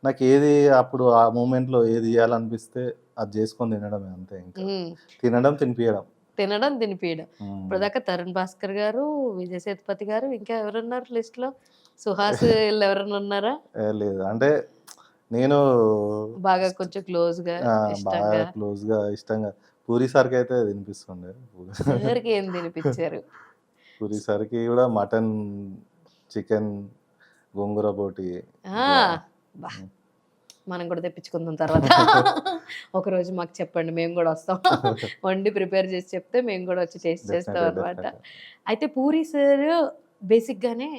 నాకేది అప్పుడు ఆ మూమెంట్‌లో ఏది చేయాలనిపిస్తే అది చేసుకొని తినడమే అంతే ఇంకా. హ్మ్. తినడం, తినిపియడం. తినడం, తినిపియడం. హ్మ్. ఇప్పటిదాకా తరుణ్ భాస్కర్ గారు, విజయ్ సేతుపతి గారు, ఇంకా ఎవరున్నారు లిస్ట్‌లో? సుహాస్ ఈళ్ళు ఎవరైనా ఉన్నారా? లేదు. అంటే నేను బాగా కొంచెం క్లోజ్‌గా, బాగా ఇష్టంగా? క్లోజ్‌గా, ఇష్టంగా పూరి సార్‌కయితే తినిపిస్తుండే. సార్‌కి ఏం తినిపిచ్చారు? పూరి సార్‌కి కూడా మటన్, చికెన్, గోంగూర బోటి ఆ! ఇట్లా. అబ్బా! హ్మ్. మనం కూడా తెప్పించుకుందాం తర్వాత. ఒకరోజు మాకు చెప్పండి. మేము గూడా వస్తాం. వండి ప్రిపేర్ చేసి చెప్తే మేము గూడా వచ్చి టేస్ట్ చేస్తాం డెఫినెట్‌గా, అనమాట. డెఫినెట్‌గా. అయితే పూరి సారు బేసిక్‌గానే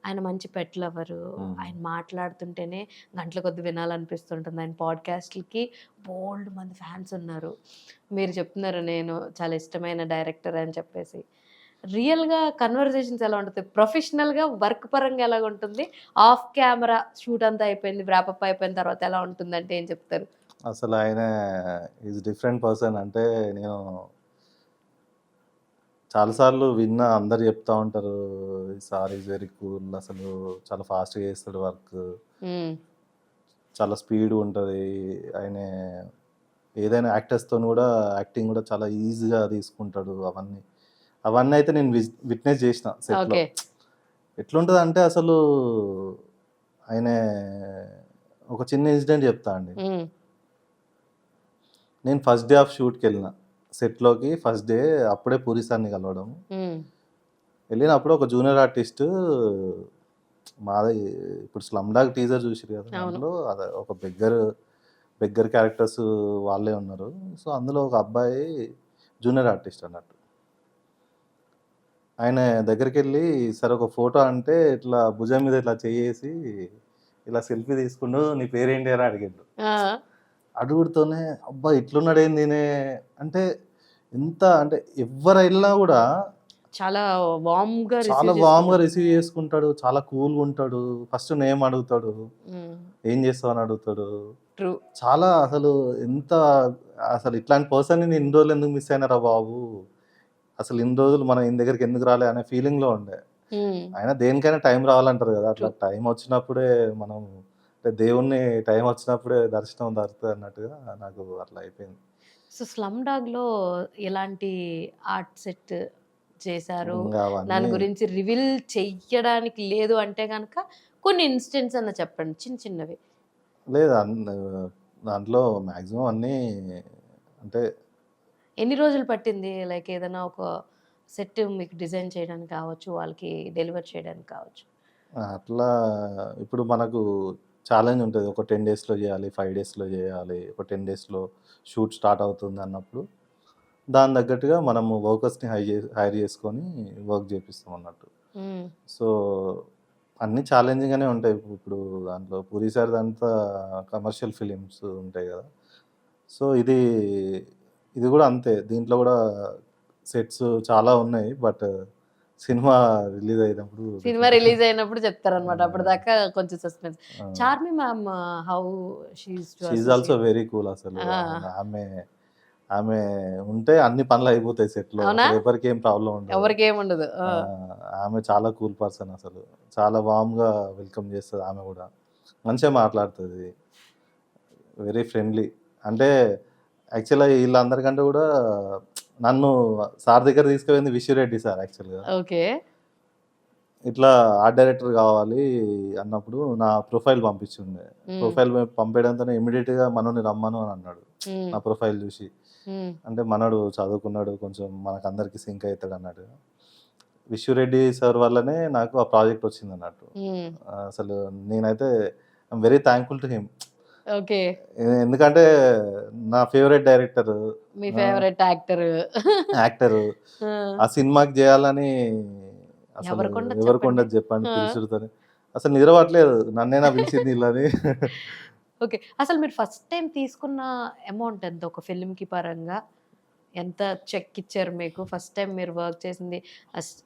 ఆయన మంచి పెట్ లవరు. హ్మ్. ఆయన మాట్లాడుతుంటేనే గంటల కొద్దీ వినాలనిపిస్తుంటుంది. ఆయన పాడ్‌కాస్ట్‌లకి బోలెడు మంది ఫ్యాన్స్ ఉన్నారు. మీరు చెప్తున్నారు నేను చాలా ఇష్టమైన డైరెక్టర్ అని చెప్పేసి. రియల్‌గా కన్వర్జేషన్స్ ఎలా ఉంటది? ప్రొఫెషనల్‌గా వర్క్ పరంగా ఎలాగుంటుంది? ఆఫ్ కెమెరా షూట్ అంతా అయిపోయింది. వ్రాపప్ అయిపోయిన తర్వాత ఎలా ఉంటుందంటే ఏం చెప్తారు? అసలు ఆయన ఈజ్ డిఫరెంట్ పర్సన్. అంటే నేను చాలా సార్లు విన్నా, అందరూ చెప్తా ఉంటారు. Sir is very cool. అసలు చాలా ఫాస్ట్‌గా చేస్తాడు వర్క్. హ్మ్. చాలా స్పీడ్‌గుంటది. ఆయన ఏదైనా యాక్టర్స్‌తోని కూడా యాక్టింగ్ కూడా చాలా ఈజీగా తీసుకుంటాడు అవన్నీ. అవన్నీ అయితే నేను విట్‌నెస్ చేసిన సెట్‌లో. ఓకే. ఎట్లుంటదంటే అసలు ఆయన ఒక చిన్న ఇన్సిడెంట్ చెప్తా అండి. హ్మ్. నేను ఫస్ట్ డే ఆఫ్ షూట్‌కెళ్ళిన. సెట్‌లోకి ఫస్ట్ డే అప్పుడే పూరి సార్‌ని కలవడం. హ్మ్. వెళ్ళినప్పుడు ఒక జూనియర్ ఆర్టిస్టు మాది ఇప్పుడు 'స్లమ్ డాగ్' టీజర్ చూసిర్రు కదా! అవును. దాంట్లో ఒక బెగ్గర్ క్యారెక్టర్స్ వాళ్ళే ఉన్నారు. సో, అందులో ఒక అబ్బాయి జూనియర్ ఆర్టిస్ట్ అన్నట్టు. ఆయన దగ్గరికెళ్ళి సార్ ఒక ఫోటో అంటే ఇట్లా భుజం మీద ఇట్లా చెయ్యేసి ఇలా సెల్ఫీ తీసుకుండు. నీ పేరేంటి అని అడిగిండు. ఆ! అడుగుడుతోనే అబ్బా! ఇట్లున్నాడేంది ఈనే అంటే ఎంత అంటే ఎవ్వరెళ్ళినా గూడా చాలా వార్మ్‌గా చాలా రిసీవ్ వార్మ్‌గా చేసుకుంటారు. రిసీవ్ చేసుకుంటాడు. చాలా కూల్‌గుంటాడు. ఫస్ట్ నేమ్ అడుగుతాడు. హ్మ్. ఏం చేస్తావు అని అడుగుతాడు. ట్రూ. చాలా అసలు ఎంత అసలు ఇట్లాంటి పర్సన్‌ని నేను ఇన్ని రోజులు ఎందుకు మిస్ అయినారా బాబు! అసలు ఇన్ని రోజులు మనం ఈయన దగ్గరికి ఎందుకు రాలే అనే ఫీలింగ్‌లో ఉండే. హ్మ్. అయినా దేనికైనా టైం రావాలంటారు గదా! ట్రూ. అట్లా టైం వచ్చినప్పుడే మనం అంటే దేవుడిని టైం వచ్చినప్పుడే దర్శనం దొరుకుతది అన్నట్టుగా నాకు అట్లా అయిపోయింది. సో, 'స్లమ్ డాగ్‌లో' ఎలాంటి ఆర్ట్ సెట్ చేశారు? ఇంగా దాని అవన్నీ గురించి రివీల్ చెయ్యడానికి లేదు అంటే గనక కొన్ని ఇన్‌స్టెన్స్ అన్నా చెప్పండి చిన్న చిన్నవి. లేదు దాంట్లో మాక్సిమం అన్నీ అంటే ఎన్ని రోజులు పట్టింది? లైక్ ఏదైనా ఒక సెట్ మీకు డిజైన్ చేయడానికి కావచ్చు, వాళ్ళకి డెలివర్ చేయడానికి కావచ్చు. అట్లా ఇప్పుడు మనకు ఛాలెంజ్ ఉంటది. ఒక 10 డేస్‌లో జేయాలి, 5 డేస్‌లో జేయాలి, ఒక 10 డేస్‌లో షూట్ స్టార్ట్ అవుతుందన్నప్పుడు, దాని తగ్గట్టుగా మనము వర్కర్స్‌ని హైర్ చేసుకొని వర్క్ జేపిస్తాం అన్నట్టు. హ్మ్. సో, అన్నీ ఛాలెంజింగ్‌గానే ఉంటాయి. ఇప్పుడు దాంట్లో 'పూరి' సార్‌దంతా కమర్షియల్ ఫిలిమ్స్ ఉంటాయి గదా! సో, ఇది గూడా అంతే. దీంట్లో గూడా సెట్స్ చాలా ఉన్నాయి. బట్ సినిమా రిలీజ్ అయినప్పుడు సినిమా రిలీజ్ అయినప్పుడు చెప్తారనమాట. ఆ! అప్పటిదాకా కొంచెం సస్పెన్స్. ఆ! 'Charmi' ma'am how she used to she is also associate? Very cool అసలు. ఆ! ఆమె ఆమె ఉంటే అన్ని పనులయిపోతాయి సెట్‌లో. అవునా? అసలు ఎవరికేం ప్రాబ్లమ్ ఉండదు. ఎవరికేముండదు. ఆ! ఆ! ఆమె చాలా కూల్ పర్సన్ అసలు. చాలా వార్మ్‌గా వెల్కమ్ చేస్తది ఆమె గూడా. మంచిగా మాట్లాడుతది. Very friendly. అంటే యాక్చువల్‌గా ఈళ్ళందరికంటే గూడా నన్ను సార్ దగ్గర తీసుకుపోయింది విష్ణురెడ్డి సార్ యాక్చువల్‌గా. ఓకే. ఇట్లా ఆర్ట్ డైరెక్టర్ గావాలి అన్నప్పుడు నా ప్రొఫైల్ పంపించుండే. హ్మ్. ప్రొఫైల్ పంపేయడంతోనే ఇమ్మీడియేట్‌గా మనోడిని రమ్మను అని అన్నాడు. హ్మ్. నా ప్రొఫైల్ జూసి. హ్మ్. అంటే మనోడు చదువుకున్నాడు కొంచెం మనకందరికి సింక్ అయితాడు అన్నట్టుగా. విష్ణురెడ్డి సార్ వల్లనే నాకు ఆ ప్రాజెక్ట్ వచ్చిందన్నట్టు. హ్మ్. అసలు నేనైతే I'm very thankful to him. Okay. ఎందుకంటే నా ఫేవరెట్ డైరెక్టరు. మీ ఆ! Favourite actor. యాక్టరు. ఆ! ఆ సినిమాకి జేయాలని అసలు ఎవరికుండదు చెప్పండి. ఎవరికుండదు జెప్పండి ఆ! పిలుచుడుతోని. అసలు నిద్ర పట్టలేదు. నన్నేనా పిలిచింది ఈళ్ళని. ఓకే. అసలు మీరు ఫస్ట్ టైమ్ తీసుకున్న అమౌంట్ ఎంత ఒక ఫిల్మ్‌కి పరంగా? ఎంత చెక్ ఇచ్చారు మీకు? ఫస్ట్ టైమ్ మీరు వర్క్ చేసింది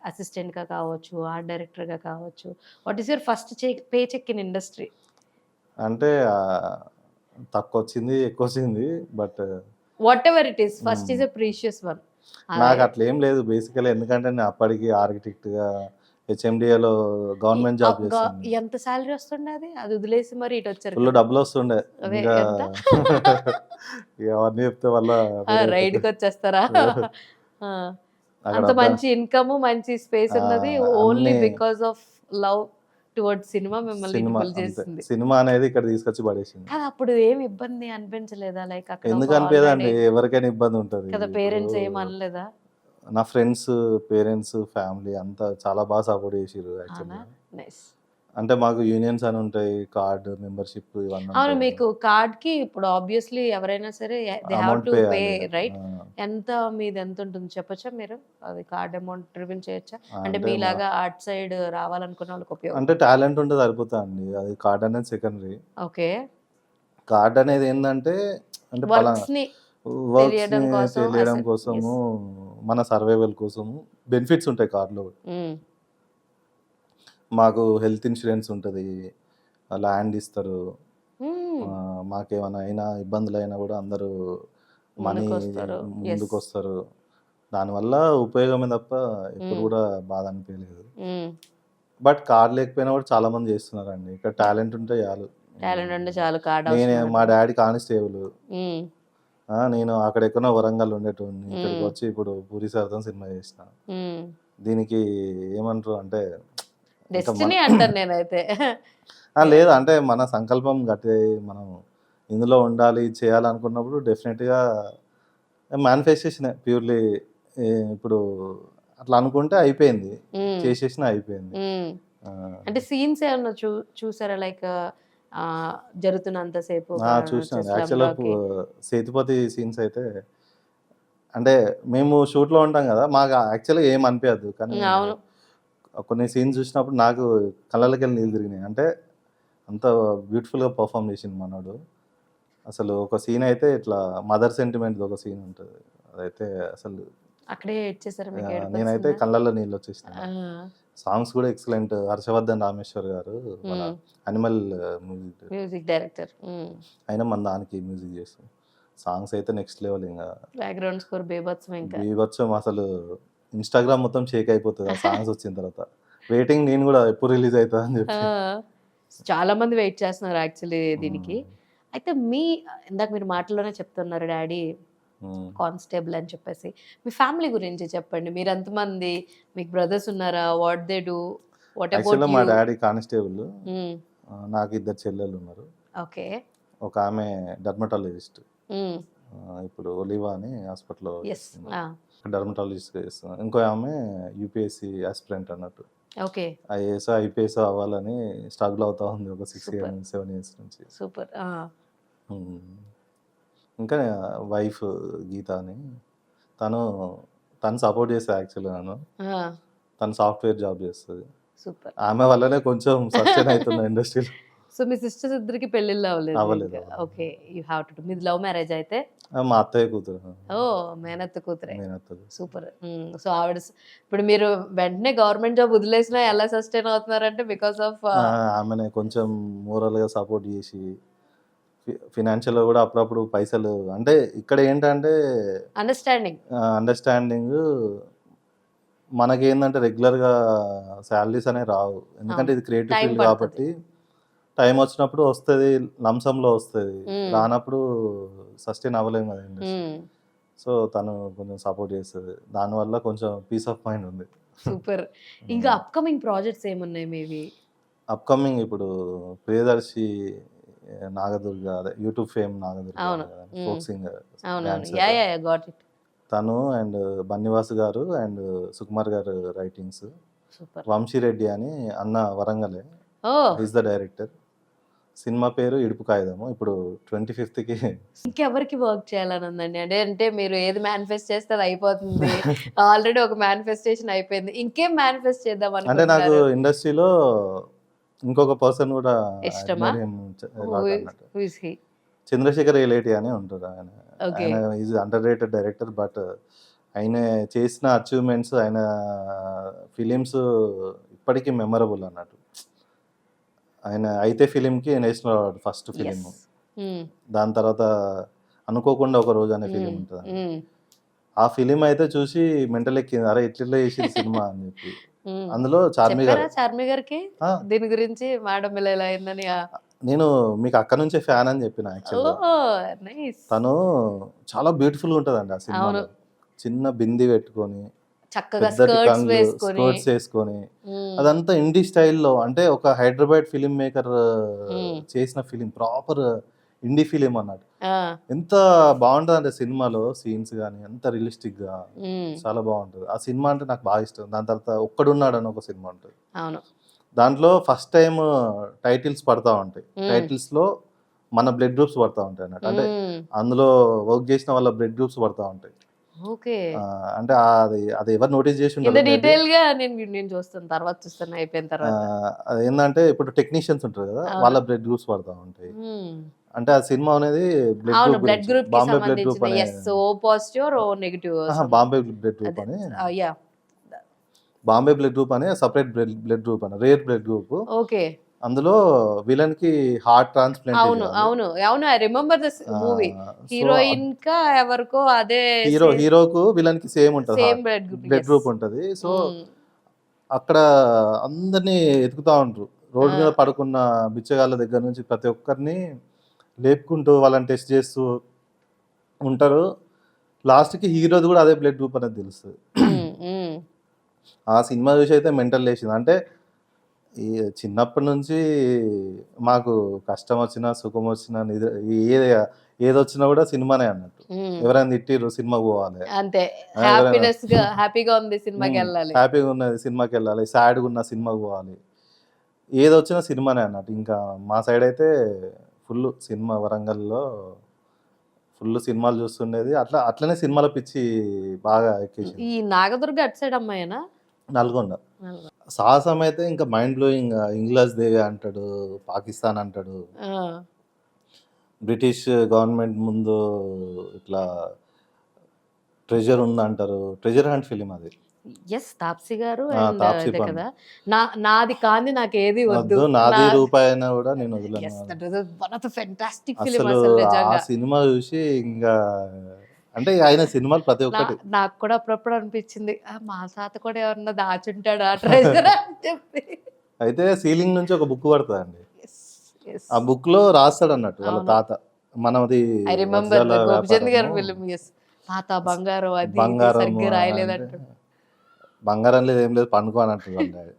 అసిస్టెంట్‌గా కావచ్చు, ఆర్ట్ డైరెక్టర్‌గా కావచ్చు. What is your first pay check in industry? అంటే తక్కువ వచ్చింది, ఎక్కువ వచ్చింది. But whatever it is, first is a precious one. నాకు అట్లా ఏం లేదు బేసికలీ. ఎందుకంటే నేను అప్పటికి ఆర్కిటెక్ట్గా హెచ్ఎండిఏలో గవర్నమెంట్ జాబ్ చేస్తాను. ఎంత సాలరీ వస్తుండే అది? అది వదిలేసి మరి ఇటు వచ్చారు ఫుల్ కదా. డబ్బులు వస్తుండే. అదే ఇంకా ఎంత? ఇక అవన్నీ చెప్తే వల్ల రైడ్కి వచ్చేస్తారా? ఆ, అక్కడ అంత మంచి ఇన్కమ్, మంచి స్పేస్ ఉన్నది, ఓన్లీ అన్ని because of love towards cinema మిమ్మల్ని సినిమా పుల్ అంతే. చేసింది. సినిమా అనేది ఇక్కడ తీసుకొచ్చి పడేసింది. కాదు అప్పుడు ఏం ఇబ్బంది అనిపించలేదా? లైక్ అక్కడ ఎందుకు అనిపించదండి, ఎవరికైనా ఇబ్బంది ఉంటుంది. కదా, పేరెంట్స్ ఏం అనలేదా? నా ఫ్రెండ్స్, పేరెంట్స్, ఫ్యామిలీ అంతా చాలా బాగా సపోర్ట్ చేసిర్రు యాక్చువల్లీ. నైస్. అంటే మాకు యూనియన్స్ అని ఉంటాయి, కార్డ్ మెంబర్షిప్ ఇవన్నీ అవును, ఉంటాయి. మీకు కార్డ్ కి ఇప్పుడు ఆబ్వియస్లీ ఎవరైనా సరే they have amount to pay pay, చేయాలి. రైట్? ఎంత మీది ఎంత ఉంటుంది చెప్పొచ్చా మీరు? అది కార్డ్ అమౌంట్ రివీల్ చేయొచ్చా? అంటే అంటే మీలాగా ఆర్ట్ సైడ్ రావాలనుకున్న వాళ్ళకి ఉపయోగం. అంటే టాలెంట్ ఉంటే సరిపోతా అండి. అది కార్డ్ అనేది సెకండరీ. ఓకే, కార్డ్ అనేది ఏంటంటే అంటే వర్క్స్ ని వర్క్స్ తెలియడం కోసం, తెలియడం asset, కోసము, మన సర్వైవల్ కోసము బెనిఫిట్స్ ఉంటాయి కార్డులో. మాకు హెల్త్ ఇన్సూరెన్స్ ఉంటుంది, ల్యాండ్ ఇస్తారు, మాకేమైనా అయినా ఇబ్బందులు అయినా కూడా అందరూ మనీ ముందుకొస్తారు. ముందుకు వస్తారు. దానివల్ల ఉపయోగమే తప్ప ఎప్పుడు కూడా బాధ అనిపించలేదు. బట్ కార్డ్ లేకపోయినా కూడా చాలా మంది చేస్తున్నారండి. ఇక్కడ టాలెంట్ ఉంటే చాలు. టాలెంట్ అంటే చాలు, కార్డ్ నేను అవసరం మా లేదు. Daddy constable. ఉమ్, నేను అక్కడ ఎక్కడో వరంగల్ ఉండేటోడిని, ఇక్కడికి వచ్చి ఇప్పుడు పూరి శాతం సినిమా చేసిన. ఉమ్. దీనికి ఏమంటారు అంటే ఇంకా డెస్టినీ అంటాను నేనైతే. లేదు అంటే మన సంకల్పం గట్టి, మనం ఇందులో ఉండాలి చేయాలనుకున్నప్పుడు డెఫినెట్గా మేనిఫెస్టేషన్ ప్యూర్లీ. ఇప్పుడు అట్లా అనుకుంటే అయిపోయింది, చేసేసిన అయిపోయింది. అంటే సీన్స్ ఏమన్నా చూసారా? లైక్ జరుగుతున్నంతసేపు చూసినాను యాక్చువల్గా. సేతుపతి సీన్స్ అయితే అంటే మేము షూట్లో ఉంటాం కదా, మాకు యాక్చువల్గా ఏం అనిపించదు. కానీ అవును, కొన్ని సీన్స్ చూసినప్పుడు నాకు కళ్ళకి వెళ్ళి నీళ్ళు తిరిగినాయి. అంటే అంత బ్యూటిఫుల్గా పర్ఫామ్ చేసింది మనోడు. అసలు ఒక సీన్ అయితే ఇట్లా మదర్ సెంటిమెంట్ ఒక సీన్ ఉంటుంది, అదైతే అసలు అక్కడే ఇచ్చేసారు మీకు? నేనైతే కళ్ళల్లో నీళ్ళు వచ్చేసిన. సాంగ్స్ కూడా ఎక్సలెంట్. హర్షవర్ధన్ రామేశ్వర్ గారు మన అనిమల్ మ్యూజిక్ డైరెక్టర్, అయినా మన దానికి మ్యూజిక్ చేస్తాం. సాంగ్స్ అయితే నెక్స్ట్ లెవెల్. ఇంకా బ్యాక్గ్రౌండ్ స్కోర్ బీభత్సం. ఇంకా బీభత్సం. అసలు ఇన్స్టాగ్రామ్ మొత్తం షేక్ అయిపోతుంది ఆ సాంగ్స్ వచ్చిన తర్వాత. వెయిటింగ్ నేను కూడా ఎప్పుడు రిలీజ్ అవుతుంది అని చెప్పి. చాలా మంది వెయిట్ చేస్తున్నారు యాక్చువల్లీ దీనికి. అయితే ఇందాక మీరు మాటల్లోనే చెప్తున్నారు డాడీ కానిస్టేబుల్ అని చెప్పేసి. మీ ఫ్యామిలీ గురించి చెప్పండి. మీరు ఎంతమంది? మీకు బ్రదర్స్ ఉన్నారా? What they do? What about యాక్చువల్గా మా యూ? డాడీ కానిస్టేబుల్, నాకు 2 చెల్లెలు ఉన్నారు. ఓకే. ఒక ఆమె డర్మటాలజిస్ట్, ఇప్పుడు ఒలివా అని హాస్పిటల్లో డర్మటాలజిస్ట్ చేస్తుంది. ఇంకో ఆమె యూపీఎస్సీ ఆస్పిరెంట్ అన్నట్టు. ఓకే, ఐఏఎస్ ఐపీఎస్ అవ్వాలని స్ట్రగుల్ అవుతా ఉంది ఒక 6-7 ఇయర్స్ నుంచి. సూపర్. ఇంకా వైఫ్ గీత అని, తను సపోర్ట్ చేస్తుంది యాక్చువల్గా నన్ను. తను సాఫ్ట్వేర్ జాబ్ చేస్తుంది. సూపర్. ఆమె వల్లనే కొంచెం సస్టైన్ అవుతున్నా ఇండస్ట్రీలో. సో మీ సిస్టర్స్ ఇద్దరికి పెళ్ళిళ్ళు అవ్వలేదు. అవ్వలేదు? Okay, you have to. మీది లవ్ మ్యారేజ్ అయితే? మా అత్తయ్య కూతురు. ఓ, మేనత్త కూతురే. మేనత్తలు. సూపర్. సో ఆవిడ ఇప్పుడు మీరు వెంటనే గవర్నమెంట్ జాబ్ వదిలేసినా ఎలా సస్టైన్ అవుతున్నారంటే బికాస్ ఆఫ్ ఆమెనే కొంచెం మోరల్గా సపోర్ట్ చేసి, ఫినాన్షియల్గా కూడా అప్పుడప్పుడు పైసలు. అంటే ఇక్కడ ఏంటంటే అండర్స్టాండింగ్. మనకేంటంటే రెగ్యులర్గా శాలరీస్ అనేవి రావు, ఎందుకంటే ఇది క్రియేటివ్ ఫీల్డ్ కాబట్టి. టైం వచ్చినప్పుడు వస్తుంది, లంసంలో వస్తుంది, రానప్పుడు సస్టైన్ అవ్వలేము కదా ఇండస్ట్రీ. సో తను కొంచెం సపోర్ట్ చేస్తుంది, దానివల్ల కొంచెం పీస్ ఆఫ్ మైండ్ ఉంది. సూపర్. ఇంకా అప్కమింగ్ ప్రాజెక్ట్స్ ఏమున్నాయి మీవి? అప్కమింగ్ ఇప్పుడు ప్రియదర్శి నాగదుర్గ, అదే YouTube fame Nagadurga, folk singer, తను అండ్ బన్నివాసు గారు అండ్ సుకుమార్ గారు రైటింగ్స్. వంశీరెడ్డి అని అన్న వరంగలే, ఈజ్ ద డైరెక్టర్. సినిమా పేరు ఇడుపు కాగితము. ఇప్పుడు 25కి ఇంకెవరికి వర్క్ చేయాలని ఉందండి? అంటే మీరు ఏది మేనిఫెస్ట్ చేస్తే అది అయిపోతుంది. ఆల్రెడీ ఒక మేనిఫెస్టేషన్ అయిపోయింది, ఇంకేం మేనిఫెస్ట్ చేద్దాం అంటే నాకు ఇండస్ట్రీలో ఇంకొక పర్సన్ కూడా ఇష్టమా? చంద్రశేఖర్ ఎలేటి అని ఉంటారు. ఆయన is under rated director. But ఆయన చేసిన అచీవ్మెంట్స్, ఆయన ఫిలిమ్స్ ఇప్పటికీ మెమరబుల్ అన్నట్టు. ఆయన అయితే ఫిలింకి నేషనల్ అవార్డు ఫస్ట్ ఫిలిం. దాని తర్వాత అనుకోకుండా ఒక రోజు అనే ఫిలిం ఉంటుంది. ఆ ఫిలిం అయితే చూసి మెంటల్ ఎక్కింది, అరే ఇట్లా చేసింది సినిమా అని చెప్పి. అందులో చార్మి గారు, చార్మి గారికి దీని గురించి మేడం ఇలా అయిందని. నేను మీకు అక్కడ నుంచే ఫ్యాన్ అని చెప్పిన. యాక్చువల్గా తను చాలా బ్యూటిఫుల్ గా ఉంటదండి ఆ సినిమాలో. చిన్న బింది పెట్టుకొని చక్కగా స్కర్ట్స్ వేసుకొని అదంతా ఇండి స్టైల్లో, అంటే ఒక హైదరాబాద్ ఫిలిం మేకర్ చేసిన ఫిలిం, ప్రాపర్ ఇండి ఫిలిం అన్నట్టు. ఎంత బాగుంటది అంటే సినిమాలో సీన్స్ కానీ ఎంత రియలిస్టిక్ గా చాలా బాగుంటది. ఆ సినిమా అంటే నాకు బాగా ఇష్టం. దాని తర్వాత ఒక్కడున్నాడు అని ఒక సినిమా ఉంటుంది. దాంట్లో ఫస్ట్ టైం టైటిల్స్ పడతా ఉంటాయి. టైటిల్స్ లో మన బ్లడ్ గ్రూప్స్ పడతా ఉంటాయి అన్నట్టు. అంటే అందులో వర్క్ చేసిన వాళ్ళ బ్లడ్ గ్రూప్స్ పడతా ఉంటాయి. అంటే అది ఎవరు నోటీస్ చేసి ఉంటారు డీటెయిల్ గా నేను చూస్తాను, తర్వాత చూస్తాను అయిపోయిన తర్వాత. అది ఏంటంటే ఇప్పుడు టెక్నీషియన్స్ ఉంటారు కదా, వాళ్ళ బ్లడ్ గ్రూప్స్ పడతా ఉంటాయి. అంటే ఆ సినిమా అనేది blood group Bombay blood group అని, so positive or negative, Bombay blood group అని, బాంబే బ్లడ్ గ్రూప్ అనే సపరేట్ బ్లడ్ గ్రూప్ అని, రేర్ బ్లడ్ గ్రూప్. ఓకే. అందులో విలన్ కి హార్ట్ ట్రాన్స్ప్లాంట్. అవును I remember this movie. Heroine కా ఎవరికో అదే, హీరోకు విలన్ కి సేమ్ ఉంటది, బ్లడ్ గ్రూప్ ఉంటది. సో అక్కడ అందరినీ ఎతుకుతా ఉంటారు. రోడ్డు మీద పడుకున్న బిచ్చగాళ్ళ దగ్గర నుంచి ప్రతి ఒక్కరిని లేపుకుంటూ వాళ్ళని టెస్ట్ చేస్తూ ఉంటారు. లాస్ట్కి హీరోది కూడా అదే బ్లడ్ గ్రూప్ అనేది తెలుస్తుంది. ఆ సినిమా చూసి అయితే మెంటల్ లేచింది. అంటే ఈ చిన్నప్పటి నుంచి మాకు కష్టం వచ్చినా సుఖం వచ్చినా ఏదొచ్చినా కూడా సినిమానే అన్నట్టు. ఎవరైనా తిట్టిర్రు సినిమాకి పోవాలి, అంతే. హ్యాపీగా ఉంది సినిమాకి వెళ్ళాలి, హ్యాపీగా ఉన్నది సినిమాకి వెళ్ళాలి, సాడ్గా ఉన్న సినిమాకి పోవాలి, ఏదొచ్చినా సినిమానే అన్నట్టు. ఇంకా మా సైడ్ అయితే ఫుల్ సినిమా, వరంగల్లో ఫుల్ సినిమాలు చూస్తుండేది. అట్లనే సినిమాల పిచ్చి బాగా ఎక్కేసి. ఈ నాగదుర్గ అటు సైడ్ అమ్మాయినా, నల్గొండ. సాహసం అయితే ఇంకా మైండ్ బ్లోయింగ్. ఇంగ్లాస్ దేవి అంటాడు, పాకిస్తాన్ అంటాడు, బ్రిటిష్ గవర్నమెంట్ ముందు ఇట్లా ట్రెజర్ ఉందంటారు. ట్రెజర్ హంట్ ఫిలిం అది. తాప్సీ గారు కదా. నాది కాంది నాకు ఏది వద్దు, నాది రూపాయి అయినా కూడా నేను వదలను. ఆ సినిమా చూసి ఇంకా అంటే ఆయన సినిమాలు ప్రతి ఒక్కటి నాకు కూడా అప్పుడప్పుడు అనిపించింది, మా తాత కూడా ఎవరన్నా దాచుంటాడు ఆ ట్రెజర్ అని చెప్పి. అయితే సీలింగ్ నుంచి ఒక బుక్ పడుతుందండి. ఆ బుక్ లో రాస్తాడు అన్నట్టు వాళ్ళ తాత, మనది తాత బంగారం, అది సరిగ్గా రాయలేదంట. బంగారం లేదు ఏం లేదు పండుకో అని అంటారు.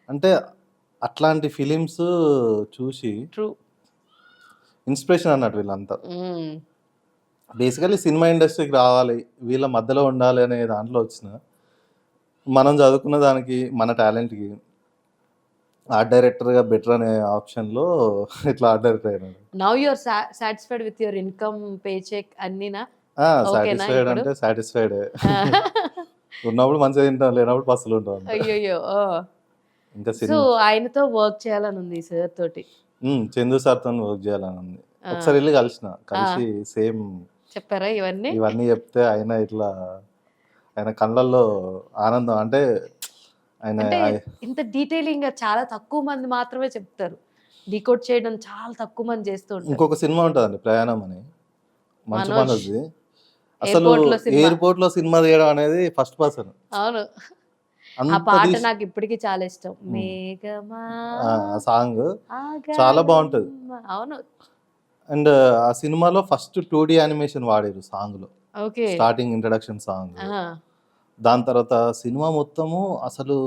అంటే అట్లాంటి ఫిలిమ్స్ చూసి ఇన్స్పిరేషన్ అన్నట్టు వీళ్ళంతా. బేసికలీ సినిమా ఇండస్ట్రీకి రావాలి, వీళ్ళ మధ్యలో ఉండాలి అనే దాంట్లో వచ్చిన మనం చదువుకున్న దానికి మన టాలెంట్కి ఆర్ట్ డైరెక్టర్గా బెటర్ అనే ఆప్షన్లో ఇట్లా ఆర్ట్ డైరెక్టర్ అయినాడు. Now you are satisfied with your income, pay cheque అన్నీనా? సాటిస్ఫైడ్ అంటే సాటిస్ఫైడ్. ఉన్నప్పుడు మంచిగా తింటాం, లేనప్పుడు పసులు ఉంటాం. అయ్యో. ఇంకా సో ఆయనతో వర్క్ చేయాలని ఉంది సార్ తోటి. చందు సార్తో వర్క్ చేయాలని ఉంది. ఒకసారి వెళ్ళి కలిసి సేమ్ చెప్పారా ఇవన్నీ చెప్తే ఆయన కళ్ళల్లో ఆనందం. అంటే ఆయన ఇంత డీటెయిలింగ్ గా చాలా తక్కువ మంది మాత్రమే చెప్తారు, డీకోడ్ చేయడం చాలా తక్కువ మంది చేస్తూ ఉంటారు. ఇంకొక సినిమా ఉంటుందండి ప్రయాణం అని, మంచు మనోజ్ది. అసలు ఎయిర్పోర్ట్ లో సినిమా తీయడం అనేది ఫస్ట్ పర్సన్. అవును, ఆ పాట నాకు ఇప్పటికీ చాలా ఇష్టం. మేఘమా సాంగ్ చాలా బాగుంటది. అవును. అండ్ ఆ సినిమాలో ఫస్ట్ 2D యానిమేషన్ వాడారు సాంగ్ లో, స్టార్టింగ్ ఇంట్రడక్షన్ సాంగ్. దాని తర్వాత సినిమా మొత్తము అసలు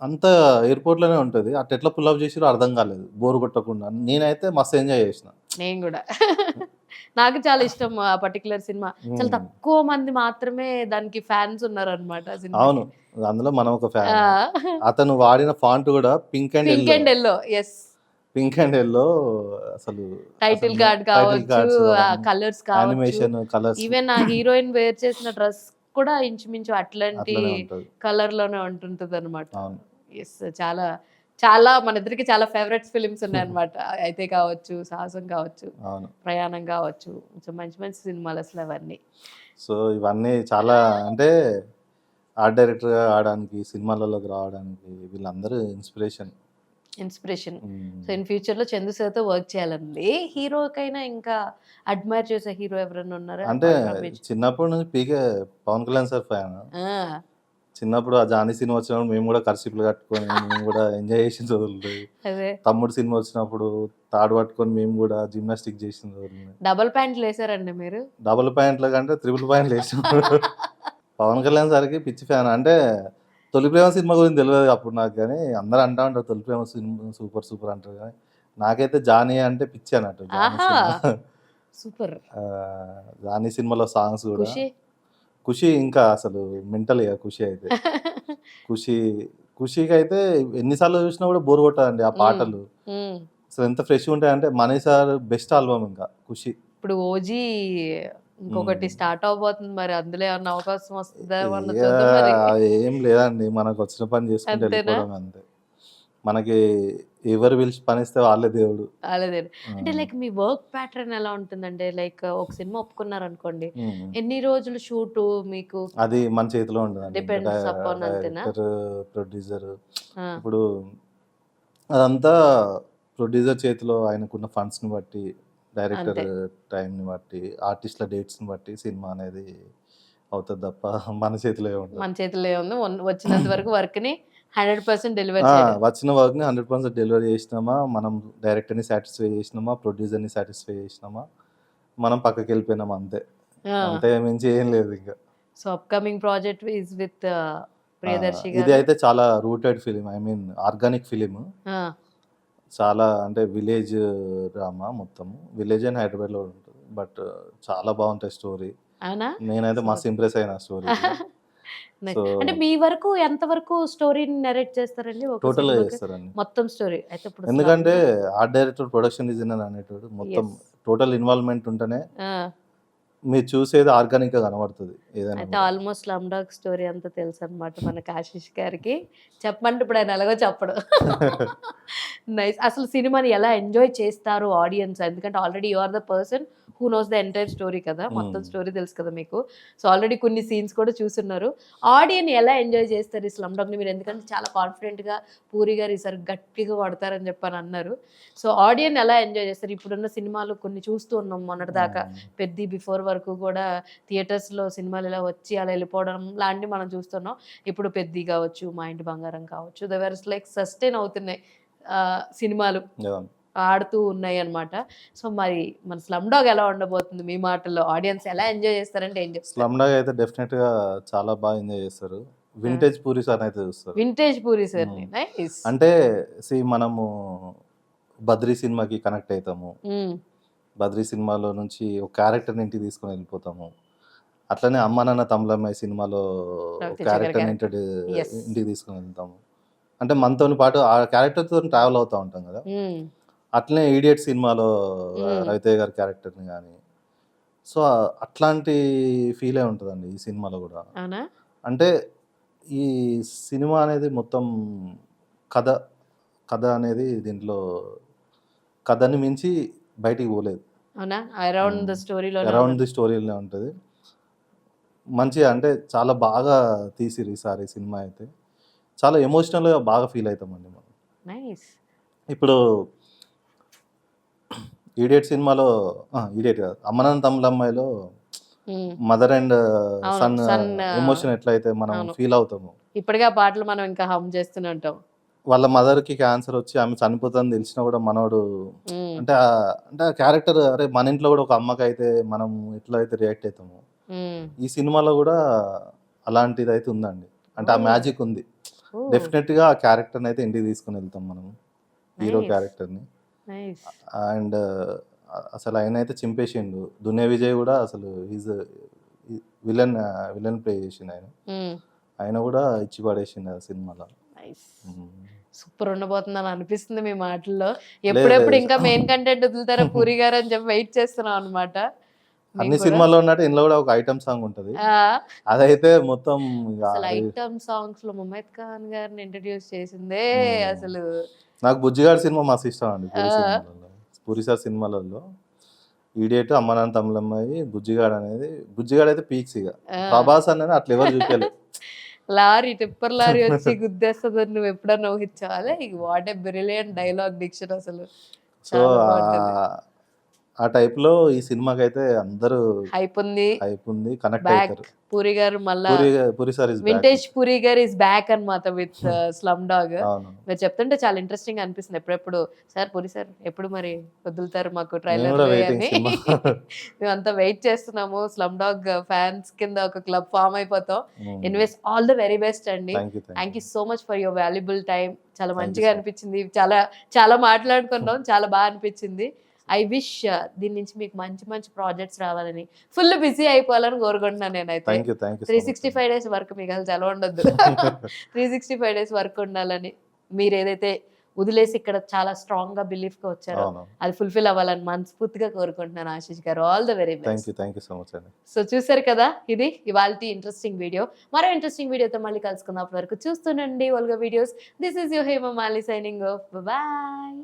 అంతా ఎయిర్పోర్ట్ లోనే ఉంటది. అట్లా ఎట్లా పుల్ అప్ చేసిరో అర్థం కాలేదు, బోర్ కొట్టకుండా. నేనైతే మస్తు ఎంజాయ్ చేసిన. నేను కూడా నాకు చాలా ఇష్టం ఆ పర్టికులర్ సినిమా. చాలా తక్కువ మంది మాత్రమే దానికి ఫ్యాన్స్ ఉన్నారు అనమాట. అవును, అందులో మనం ఒక ఫ్యాన్. అతను వాడిన ఫాంట్ కూడా pink and yellow. Pink and yellow అసలు టైటిల్ కార్డ్ కావచ్చు, కలర్స్ యానిమేషన్ కలర్స్, ఈవెన్ ఆ హీరోయిన్ వేర్ చేసిన డ్రెస్ కూడా ఇంచుమించు అట్లాంటి కలర్ లోనే ఉంటుంటది అనమాట. చాలా చాలా మన ఇద్దరికి చాలా ఫేవరెట్ ఫిలిమ్స్ ఉన్నాయి అనమాట. అయితే కావచ్చు, సాహసం కావచ్చు, ప్రయాణం కావచ్చు, మంచి మంచి సినిమాలు అసలు అవన్నీ. సో ఇవన్నీ చాలా, అంటే ఆర్ట్ డైరెక్టర్గా ఆడడానికి, సినిమాలలోకి రావడానికి వీళ్ళందరూ inspiration. Inspiration. So in future లో చందు సార్తో వర్క్ చేయాలండి. హీరోకైనా ఇంకా అడ్మైర్ చేసే హీరో ఎవరైనా ఉన్నారా? అంటే Apart from Vijay. చిన్నప్పటి నుంచి పీకే పవన్ కళ్యాణ్ సార్ ఫ్యాన్. ఆ, చిన్నప్పుడు ఆ జానీ సినిమా వచ్చినప్పుడు మేము కూడా కర్చీఫ్లు కట్టుకొని మేము కూడా ఎంజాయ్ చేసిన రోజులు. అదే తమ్ముడు సినిమా వచ్చినప్పుడు తాడు పట్టుకొని మేము కూడా జిమ్నాస్టిక్ చేసిన రోజులు. డబల్ ప్యాంట్లు వేసారండి మీరు? డబుల్ పాయింట్ల కంటే త్రిపుల్ పాయింట్లు వేసాం. పవన్ కళ్యాణ్ సార్కి పిచ్చి ఫ్యాన్. అంటే తొలి ప్రేమ సినిమా గురించి తెలియదు అప్పుడు నాకు, కానీ అందరూ అంటా ఉంటారు తొలి ప్రేమ సినిమా సూపర్ సూపర్ అంటారు, కానీ నాకైతే జానీ అంటే పిచ్చి అన్నట్టు. జానీ ఆహా సినిమా. సూపర్. జానీ సినిమాలో సాంగ్స్ కూడా ఖుషి. ఖుషి ఇంకా అసలు మెంటల్ ఇక ఖుషి అయితే. ఖుషి ఖుషికి అయితే ఎన్నిసార్లు చూసినా కూడా బోర్ కొట్టదండి ఆ పాటలు. ఉమ్. అసలు ఎంత ఫ్రెష్ ఉంటాయంటే మనీ సార్ బెస్ట్ ఆల్బమ్ ఇంకా ఖుషి. ఇప్పుడు ఓజీ ఇంకొకటి స్టార్ట్ అవబోతుంది, మరి అందులో ఏమన్నా అవకాశం వస్తుందా ఏమన్నా ఇక చూద్దాం మరి. ఏం లేదండి, మనకు వచ్చిన పని చేసుకుంటే అంతేనా? వెళ్ళిపోవడం అంతే. మనకి ఎవరు పిలిచి పనిస్తే వాళ్ళే దేవుడు. అలాగే. అంటే లైక్ మీ వర్క్ ప్యాటర్న్ ఎలా ఉంటుందంటే, లైక్ ఒక సినిమా ఒప్పుకున్నారు అనుకోండి, ఉమ్. ఎన్ని రోజులు షూట్ మీకు? అది మన చేతిలో ఉంటుందండి. Depends upon అంతేనా? డైరెక్టర్, ప్రొడ్యూసర్, ఆ, ఇప్పుడు అదంతా ప్రొడ్యూసర్ చేతిలో ఆయనకున్న ఫండ్స్ని బట్టి, డైరెక్టర్ అంతే. టైంని బట్టి, ఆర్టిస్ట్ల డేట్స్ని బట్టి సినిమా అనేది అవుతుంది తప్ప మన చేతిలో ఉంటుంది. మన చేతిలో ఉంది. వచ్చినంత వరకు వర్క్ ని 100% డెలివర్ చేయడం. వచ్చిన వర్క్ని 100% డెలివరీ చేసినామా, మనం డైరెక్టర్ని సాటిస్ఫై చేసినామా, ప్రొడ్యూసర్ని సాటిస్ఫై చేసినామా, మనం పక్కకి వెళ్ళిపోయినామా అంతే. అంతే మించి ఏం లేదు ఇంకా. So upcoming project is with Priyadarshi ఇది గారు. అయితే చాలా rooted film, I mean organic film. ఆ, చాలా అంటే విలేజ్ డ్రామా, మొత్తము విలేజ్ అండ్ హైదరాబాద్లో ఉంటుంది. బట్ చాలా బాగుంటాయి స్టోరీ. అవునా? నేనైతే మస్తు ఇంప్రెస్ అయిన స్టోరీ. Nice. సో అంటే మీ వరకు ఎంత వరకు స్టోరీని నెరేట్ చేస్తారండి ఒక టోటల్ సినిమాకి? చేస్తారండి. మొత్తం స్టోరీ అయితే ఇప్పుడు ఎందుకంటే ఆర్ట్ డైరెక్టర్, ప్రొడక్షన్ డిజైనర్ అనేటోడు మొత్తం టోటల్ ఇన్వాల్వ్మెంట్ ఉంటేనే మీరు చూసేది ఆర్గానిక్ గా కనబడుతుంది ఏదైనా అయితే కూడా. ఆల్మోస్ట్ స్లమ్ డాగ్ స్టోరీ అంతా తెలుసు అనమాట మనకి ఆశీష్ గారికి. చెప్పమంటే ఇప్పుడు ఆయన ఎలాగో చెప్పడు. నైస్. అసలు సినిమాని ఎలా ఎంజాయ్ చేస్తారు ఆడియన్స్? ఎందుకంటే already you are the person who knows the entire story కదా, మొత్తం స్టోరీ తెలుసు కదా మీకు. సో ఆల్రెడీ కొన్ని సీన్స్ కూడా చూస్తున్నారు. ఆడియన్ ఎలా ఎంజాయ్ చేస్తారు ఈ స్లమ్ డాగ్ని మీరు? ఎందుకంటే చాలా కాన్ఫిడెంట్గా పూరి గారు ఈసారి గట్టిగా కొడతారని చెప్పని అన్నారు. సో ఆడియన్ ఎలా ఎంజాయ్ చేస్తారు? ఇప్పుడున్న సినిమాలు కొన్ని చూస్తూ ఉన్నాం మొన్నటిదాకా, పెద్ద బిఫోర్ వరకు కూడా థియేటర్స్లో సినిమాలు ఇలా వచ్చి అలా వెళ్ళిపోవడం లాంటివి మనం చూస్తున్నాం. ఇప్పుడు పెద్ద కావచ్చు, మా ఇంటి బంగారం కావచ్చు, దవర్స్ లైక్ సస్టైన్ అవుతున్నాయి సినిమాలు, Yeah. ఆడుతూ ఉన్నాయి అన్నమాట. సో మరి మన స్లమ్ డాగ్ ఎలా ఉండబోతుంది మీ మాటల్లో? ఆడియన్స్ ఎలా ఎంజాయ్ చేస్తారంటే ఏం చెప్తారు? స్లమ్ డాగ్ అయితే డెఫినెట్ గా చాలా బాగా ఎంజాయ్ చేస్తారు. వింటేజ్ పూరి సార్ అయితే చూస్తారు. వింటేజ్ పూరి సార్ని. నైస్. అంటే మనము బద్రీ సినిమాకి కనెక్ట్ అవుతాము. బద్రీ సినిమాలో నుంచి ఒక క్యారెక్టర్ని ఇంటికి తీసుకొని వెళ్ళిపోతాము. అట్లనే అమ్మ నాన్న తమ్ముళ్ళమ్మాయి సినిమాలో రవితేజ గారి క్యారెక్టర్ని Yes. ఇంటికి తీసుకొని వెళ్తాము. అంటే మనతో పాటు ఆ క్యారెక్టర్తో ట్రావెల్ అవుతూ ఉంటాం కదా. అట్లనే ఈడియట్ సినిమాలో రవితేజ గారి క్యారెక్టర్ని కానీ, సో అట్లాంటి ఫీలే ఉంటుందండి ఈ సినిమాలో కూడా. అవునా? అంటే ఈ సినిమా అనేది మొత్తం కథ అనేది దీంట్లో కథని మించి బయటికి పోలేదు. అవునా? అరౌండ్ ద స్టోరీలో అరౌండ్ ది స్టోరీలో ఉంటుంది. మంచిగా అంటే చాలా బాగా తీసిరు ఈసారి సినిమా అయితే. చాలా ఎమోషనల్గా బాగా ఫీల్ అవుతామండి మనం. నైస్. ఇప్పుడు ఈడియట్ సినిమాలో ఈడియట్ కాదు, అమ్మనాన్న తమ్ముళ్ళమ్మాయిలో మదర్ అండ్ సన్ ఎమోషన్ ఎట్లయితే మనం ఫీల్ అవుతాము, ఇప్పటికే ఆ పాటలు మనం ఇంకా హమ్ చేస్తూనే ఉంటాం. వాళ్ళ మదర్కి క్యాన్సర్ వచ్చి ఆమె చనిపోతుందని తెలిసినా కూడా మనోడు అంటే అంటే ఆ క్యారెక్టర్, అరే మన ఇంట్లో కూడా ఒక అమ్మకి అయితే మనం ఎట్లా అయితే రియాక్ట్ అవుతాము, ఈ సినిమాలో కూడా అలాంటిది అయితే ఉందండి. అంటే ఆ మ్యాజిక్ ఉంది. డెఫినెట్ గా ఆ క్యారెక్టర్ని అయితే ఇంటికి తీసుకుని వెళ్తాం మనం, హీరో క్యారెక్టర్ని. అండ్ అసలు ఆయన అయితే చింపేసిండు. దునియా విజయ్ కూడా అసలు ఈజ్ విలన్ ప్లే చేసిండు ఆయన కూడా ఇచ్చి పడేసిండు ఆ సినిమాలో. సూపర్ ఉండబోతుందని అనిపిస్తుంది మీ మాటల్లో. ఎప్పుడెప్పుడు ఇంకా మెయిన్ కంటెంట్ వదులుతారా పూరి గారు అని చెప్పి వెయిట్ చేస్తున్నాం అనమాట. అన్ని సినిమాల్లో ఉన్నట్టు ఇందులో కూడా ఒక ఐటమ్ సాంగ్ ఉంటది. అదైతే మొత్తం ఐటమ్ సాంగ్స్ లో ముమైత్ ఖాన్ గారిని ఇంట్రడ్యూస్ చేసిందే అసలు. నాకు బుజ్జిగాడ్ సినిమా మస్తు ఇష్టం అండి. పూరి సార్ సినిమాలలో ఈడియట్, అమ్మ నాన్న తమ్ముళ్ళమ్మాయి, బుజ్జిగాడ్ అనేది, బుజ్జిగాడ్ అయితే పీక్స్. ఇక ప్రభాస్ అనేది అట్లా ఎవరు చూపించలేదు. టిప్పర్ లారీ వచ్చి గుద్దేస్తుంది నువ్వు ఎప్పుడన్నా ఊహించాలి. What a brilliant dialogue diction అసలు. సో ఆ టైప్ లో ఈ సినిమాకి అయితే అందరూ హైప్ ఉంది. కనెక్ట్ బ్యాక్ అవుతారు. పూరి గారు మళ్ళా పూరి సార్ వింటేజ్ పూరి గారు ఇస్ బ్యాక్ అన్నమాట విత్ స్లమ్ డాగ్. అవును, మీరు చెప్తుంటే చాలా ఇంట్రెస్టింగ్ అనిపిస్తుంది. ఎప్పుడెప్పుడు సార్ పూరి సార్ ఎప్పుడు మరి వదులుతారు మాకు ట్రైలర్ కూడా waiting అని సినిమా. మేమంతా వెయిట్ చేస్తున్నాము. స్లమ్ డాగ్ ఫ్యాన్స్ కింద ఒక క్లబ్ ఫామ్ అయిపోతాం. Mm. Anyways all the very best అండి. Thank you. So much for your valuable time. చాలా Thank you, మంచిగా sir. అనిపించింది. చాలా మాట్లాడుకున్నాం. చాలా బాగా అనిపించింది. ఐ విష్ దీని నుంచి మీకు మంచి మంచి ప్రాజెక్ట్స్ రావాలని, ఫుల్ బిజీ అయిపోవాలని కోరుకుంటున్నాను నేనైతే. థ్యాంక్ యూ 365 days వర్క్ మీకు అసలు సెలవు ఉండొద్దు. 365 days వర్క్ ఉండాలని, మీరు ఏదైతే వదిలేసి ఇక్కడ చాలా స్ట్రాంగ్ గా బిలీఫ్ గా వచ్చారో అది ఫుల్ఫిల్ అవ్వాలని మనస్ఫూర్తిగా కోరుకుంటున్నాను ఆశీష్ గారు. All the very best. Thank you so much అండి. సో చూసారు కదా, ఇది ఇవాల్టి ఇంట్రెస్టింగ్ వీడియో. మరో ఇంట్రెస్టింగ్ వీడియోతో మళ్ళీ కలుసుకుందాం. అప్పటి వరకు చూస్తుండండి Volga videos. This is your Hemamali signing off. Bye.